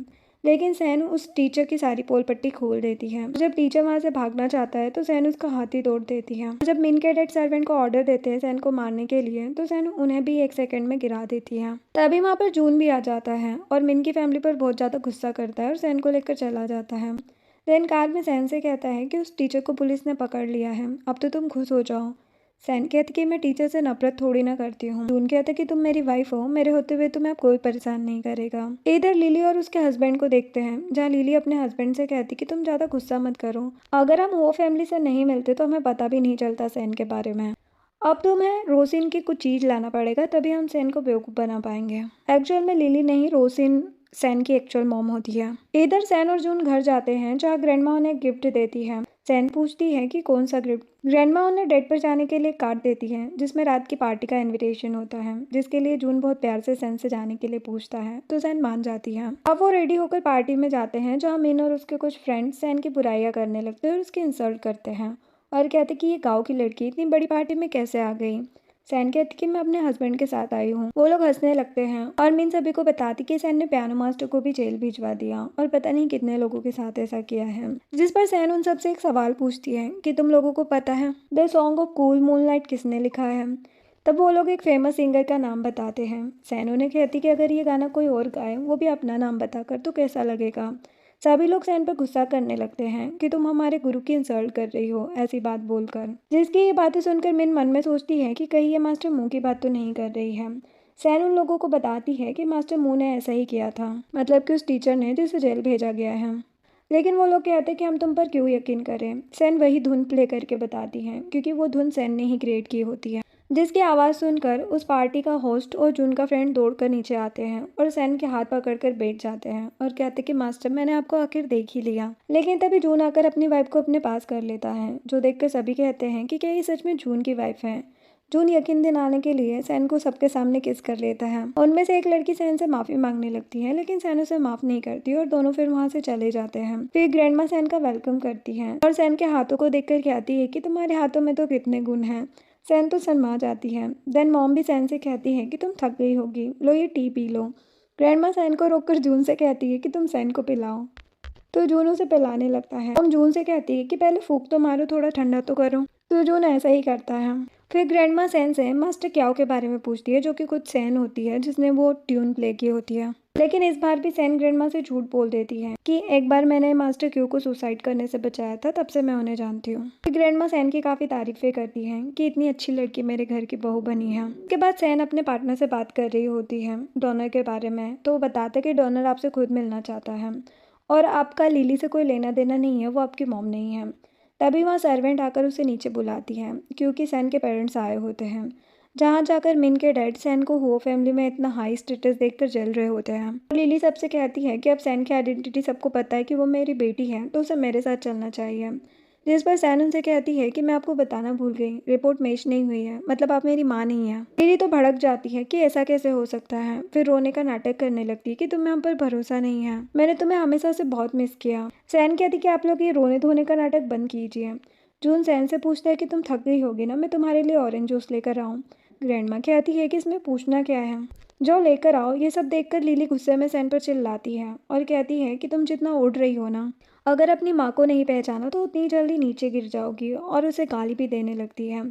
A: लेकिन सैन उस टीचर की सारी पोल पट्टी खोल देती है। जब टीचर वहाँ से भागना चाहता है तो सैन उसका हाथ ही तोड़ देती है। जब मिन के डैड सर्वेंट को ऑर्डर देते हैं सैन को मारने के लिए, तो सैन उन्हें भी 1 सेकंड में गिरा देती है। तभी वहाँ पर जून भी आ जाता है और मिन की फैमिली पर बहुत ज़्यादा गुस्सा करता है और सैन को लेकर चला जाता है। सैन कार में सैन से कहता है कि उस टीचर को पुलिस ने पकड़ लिया है, अब तो तुम खुश हो जाओ। सैन कहती कि मैं टीचर से नफरत थोड़ी ना करती हूँ। जून कहता कि तुम मेरी वाइफ हो, मेरे होते हुए तुम्हें अब कोई परेशान नहीं करेगा। इधर लिली और उसके हस्बैंड को देखते हैं, जहाँ लिली अपने हस्बैंड से कहती कि तुम ज़्यादा गुस्सा मत करो, अगर हम वो फैमिली से नहीं मिलते तो हमें पता भी नहीं चलता सैन के बारे में। अब तुम्हें रोसिन की कुछ चीज़ लाना पड़ेगा, तभी हम सैन को बेवकूफ़ बना पाएंगे। एक्चुअल में लिली नहीं, रोसिन सैन की एक्चुअल मॉम होती है। इधर सैन और जून घर जाते हैं, जहाँ ग्रैंडमा उन्हें गिफ्ट देती है। सैन पूछती है कि कौन सा गिफ्ट। ग्रैंडमा उन्हें डेट पर जाने के लिए कार्ड देती है, जिसमें रात की पार्टी का इनविटेशन होता है, जिसके लिए जून बहुत प्यार से सैन से जाने के लिए पूछता है, तो सैन मान जाती है। अब वो रेडी होकर पार्टी में जाते हैं, जहाँ मिन और उसके कुछ फ्रेंड्स सैन की बुराइयां करने लगते हैं और उसकी इंसल्ट करते हैं और कहते कि ये गाँव की लड़की इतनी बड़ी पार्टी में कैसे आ गई। सैन कहती कि मैं अपने हस्बैंड के साथ आई हूँ। वो लोग हंसने लगते हैं और मिन सभी को बताती कि सैन ने पियानो मास्टर को भी जेल भिजवा दिया और पता नहीं कितने लोगों के साथ ऐसा किया है। जिस पर सैन उन सबसे एक सवाल पूछती है कि तुम लोगों को पता है the song of cool moonlight किसने लिखा है। तब वो लोग एक फेमस सिंगर का नाम बताते हैं। सैन उन्हें कहती कि अगर ये गाना कोई और गाए, वो भी अपना नाम बताकर, तो कैसा लगेगा। सभी लोग सैन पर गुस्सा करने लगते हैं कि तुम हमारे गुरु की इंसल्ट कर रही हो ऐसी बात बोलकर। जिसकी ये बातें सुनकर मिन मन में सोचती है कि कहीं ये मास्टर मुंह की बात तो नहीं कर रही है। सैन उन लोगों को बताती है कि मास्टर मुंह ने ऐसा ही किया था, मतलब कि उस टीचर ने जिसे जेल भेजा गया है। लेकिन वो लोग कहते हैं कि हम तुम पर क्यों यकीन करें। सैन वही धुन प्ले करके बताती हैं, क्योंकि वो धुन सैन ने ही क्रिएट की होती है। जिसकी आवाज़ सुनकर उस पार्टी का होस्ट और जून का फ्रेंड दौड़कर नीचे आते हैं और सैन के हाथ पकड़कर बैठ जाते हैं और कहते कि मास्टर, मैंने आपको आखिर देख ही लिया। लेकिन तभी जून आकर अपनी वाइफ को अपने पास कर लेता है, जो देखकर सभी कहते हैं कि क्या ये सच में जून की वाइफ है। जून यकीन दिलाने के लिए सैन को सबके सामने किस कर लेता है। उनमें से एक लड़की सैन से माफी मांगने लगती है, लेकिन सैन उसे माफ नहीं करती और दोनों फिर वहां से चले जाते हैं। फिर ग्रैंडमा सैन का वेलकम करती है और सैन के हाथों को देखकर कहती है कि तुम्हारे हाथों में तो कितने गुण हैं, सैन तो शर्मा जाती है। देन मॉम भी सैन से कहती है कि तुम थक गई होगी, लो ये T P low. Grandma San को रोककर जून से कहती है कि तुम सैन को पिलाओ, तो जून उसे पिलाने लगता है। मॉम जून से कहती है कि पहले फूंक तो मारो, थोड़ा ठंडा तो करो, तो जून ऐसा ही करता है। फिर ग्रैंडमा सैन से मास्टर क्याओ के बारे में पूछती है, जो कि खुद सैन होती है जिसने वो ट्यून प्ले की होती है। लेकिन इस बार भी सैन ग्रैंडमा से झूठ बोल देती है कि एक बार मैंने मास्टर क्यू को सुसाइड करने से बचाया था, तब से मैं उन्हें जानती हूँ। ग्रैंडमा सैन की काफ़ी तारीफें करती हैं कि इतनी अच्छी लड़की मेरे घर की बहू बनी है। उसके बाद सैन अपने पार्टनर से बात कर रही होती है डॉनर के बारे में, तो वो बताता है कि डॉनर आपसे खुद मिलना चाहता है और आपका लिली से कोई लेना देना नहीं है, वो आपकी मॉम नहीं है। तभी वहाँ सर्वेंट आकर उसे नीचे बुलाती है क्योंकि सैन के पेरेंट्स आए होते हैं। जहाँ जाकर मिन के डैड सैन को हुओ फैमिली में इतना हाई स्टेटस देखकर जल रहे होते हैं। लिली सबसे कहती है कि अब सैन की आइडेंटिटी सबको पता है कि वो मेरी बेटी है, तो उसे मेरे साथ चलना चाहिए। जिस पर सैन उनसे कहती है कि मैं आपको बताना भूल गई, रिपोर्ट मैच नहीं हुई है, मतलब आप मेरी माँ नहीं है। लिली तो भड़क जाती है कि ऐसा कैसे हो सकता है। फिर रोने का नाटक करने लगती है कि तुम्हें हम पर भरोसा नहीं है, मैंने तुम्हें हमेशा से बहुत मिस किया। सैन कहती कि आप लोग ये रोने धोने का नाटक बंद कीजिए। जून सैन से पूछता है कि तुम थक गई होगी ना, मैं तुम्हारे लिए ऑरेंज जूस लेकर आऊँ। ग्रैंडमा कहती है कि इसमें पूछना क्या है, जो लेकर आओ। ये सब देखकर लिली गुस्से में सैन पर चिल्लाती है और कहती है कि तुम जितना उड़ रही हो ना, अगर अपनी माँ को नहीं पहचाना तो उतनी जल्दी नीचे गिर जाओगी, और उसे गाली भी देने लगती है।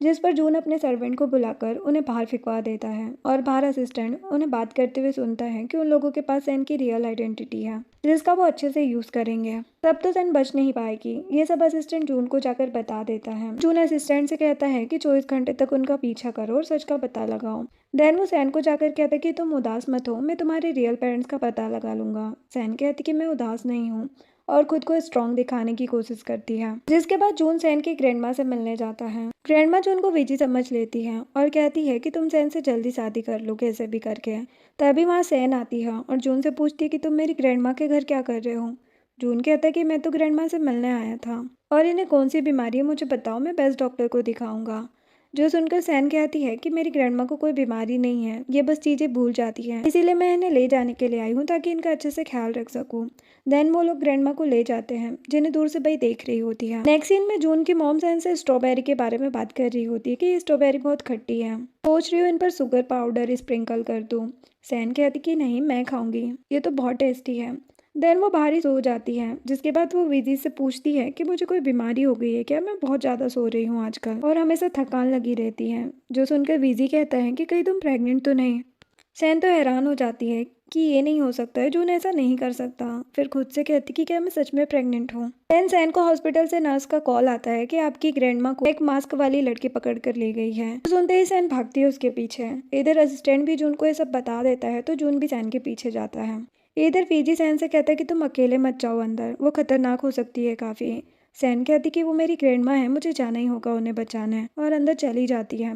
A: जिस पर जून अपने सर्वेंट को बुलाकर उन्हें बाहर फिकवा देता है और बाहर असिस्टेंट उन्हें बात करते हुए सुनता है कि उन लोगों के पास सैन की रियल आइडेंटिटी है जिसका वो अच्छे से यूज़ करेंगे। तब तो सैन बच नहीं पाएगी। ये सब असिस्टेंट जून को जाकर बता देता है। जून असिस्टेंट से कहता है कि 24 घंटे तक उनका पीछा करो और सच का पता लगाओ। देन वो सैन को जाकर कहता है कि तुम उदास मत हो, मैं तुम्हारे रियल पेरेंट्स का पता लगा लूंगा। सैन कहती कि मैं उदास नहीं हूँ और खुद को स्ट्रांग दिखाने की कोशिश करती है। जिसके बाद जून सैन की ग्रैंडमा से मिलने जाता है। ग्रैंडमा जून को विजी समझ लेती है और कहती है कि तुम सैन से जल्दी शादी कर लो कैसे भी करके। तभी वहाँ सैन आती है और जून से पूछती है कि तुम मेरी ग्रैंडमा के घर क्या कर रहे हो। जून कहता है कि मैं तो ग्रैंडमा से मिलने आया था और इन्हें कौन सी बीमारी है मुझे बताओ, मैं बेस्ट डॉक्टर को दिखाऊंगा। जो सुनकर सैन कहती है कि मेरी ग्रैंडमा को कोई बीमारी नहीं है, ये बस चीज़ें भूल जाती हैं, इसीलिए मैं इन्हें ले जाने के लिए आई हूँ ताकि इनका अच्छे से ख्याल रख सकूँ। देन वो लोग ग्रैंडमा को ले जाते हैं जिन्हें दूर से बई देख रही होती है। नेक्स्ट सीन में जून की मॉम सैन से स्ट्रॉबेरी के बारे में बात कर रही होती है कि ये स्ट्रॉबेरी बहुत खट्टी है, सोच रही हूँ इन पर शुगर पाउडर स्प्रिंकल कर दूँ। सैन कहती कि नहीं, मैं खाऊंगी, ये तो बहुत टेस्टी है। देन वो बाहर ही सो जाती है। जिसके बाद वो विजी से पूछती है कि मुझे कोई बीमारी हो गई है क्या, मैं बहुत ज़्यादा सो रही हूँ आजकल और हमेशा थकान लगी रहती है। जो सुनकर विजी कहता है कि कहीं तुम प्रेग्नेंट तो नहीं। सैन तो हैरान हो जाती है कि ये नहीं हो सकता है, जून ऐसा नहीं कर सकता। फिर खुद से कहती कि क्या मैं सच में प्रेग्नेंट हूँ। देन सैन को हॉस्पिटल से नर्स का कॉल आता है कि आपकी ग्रैंडमा को एक मास्क वाली लड़की पकड़ कर ले गई है। तो सुनते ही सैन भागती है उसके पीछे। इधर असिस्टेंट भी जून को ये सब बता देता है, तो जून भी सैन के पीछे जाता है। इधर फीजी सैन से कहता है कि तुम अकेले मत जाओ अंदर, वो खतरनाक हो सकती है काफ़ी। सैन कहती कि वो मेरी ग्रैंडमा है, मुझे जाना ही होगा उन्हें बचाने, और अंदर चली जाती है।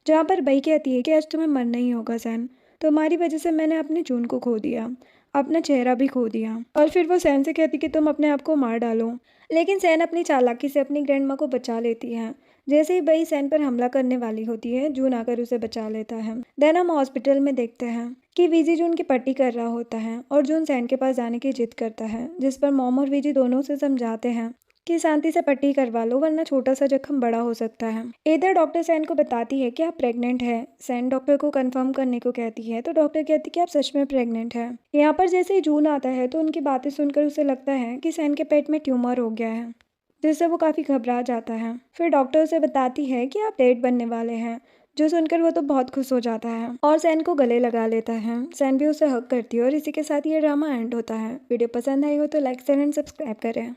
A: जहाँ पर बई कहती है कि आज तुम्हें मरना ही होगा सैन, तुम्हारी वजह से मैंने अपने जून को खो दिया, अपना चेहरा भी खो दिया। और फिर वो सैन से कहती कि तुम अपने आप को मार डालो। लेकिन सैन अपनी चालाकी से अपनी ग्रैंडमा को बचा लेती है। जैसे ही बई सैन पर हमला करने वाली होती है, जून आकर उसे बचा लेता है। देन हम हॉस्पिटल में देखते हैं कि विजी जून की पट्टी कर रहा होता है और जून सैन के पास जाने की जिद करता है, जिस पर मॉम और विजी दोनों से समझाते हैं कि शांति से पट्टी करवा लो वरना छोटा सा जख्म बड़ा हो सकता है। इधर डॉक्टर सैन को बताती है कि आप प्रेग्नेंट है। सैन डॉक्टर को कंफर्म करने को कहती है, तो डॉक्टर कहती है कि आप सच में प्रेग्नेंट है। यहाँ पर जैसे ही जून आता है तो उनकी बातें सुनकर उसे लगता है कि सैन के पेट में ट्यूमर हो गया है, जिससे वो काफ़ी घबरा जाता है। फिर डॉक्टर उसे बताती है कि आप डैड बनने वाले हैं। जो सुनकर वो तो बहुत खुश हो जाता है और सैन को गले लगा लेता है। सैन भी उसे हक करती है और इसी के साथ ये ड्रामा एंड होता है। वीडियो पसंद आई हो तो लाइक शेयर एंड सब्सक्राइब करें।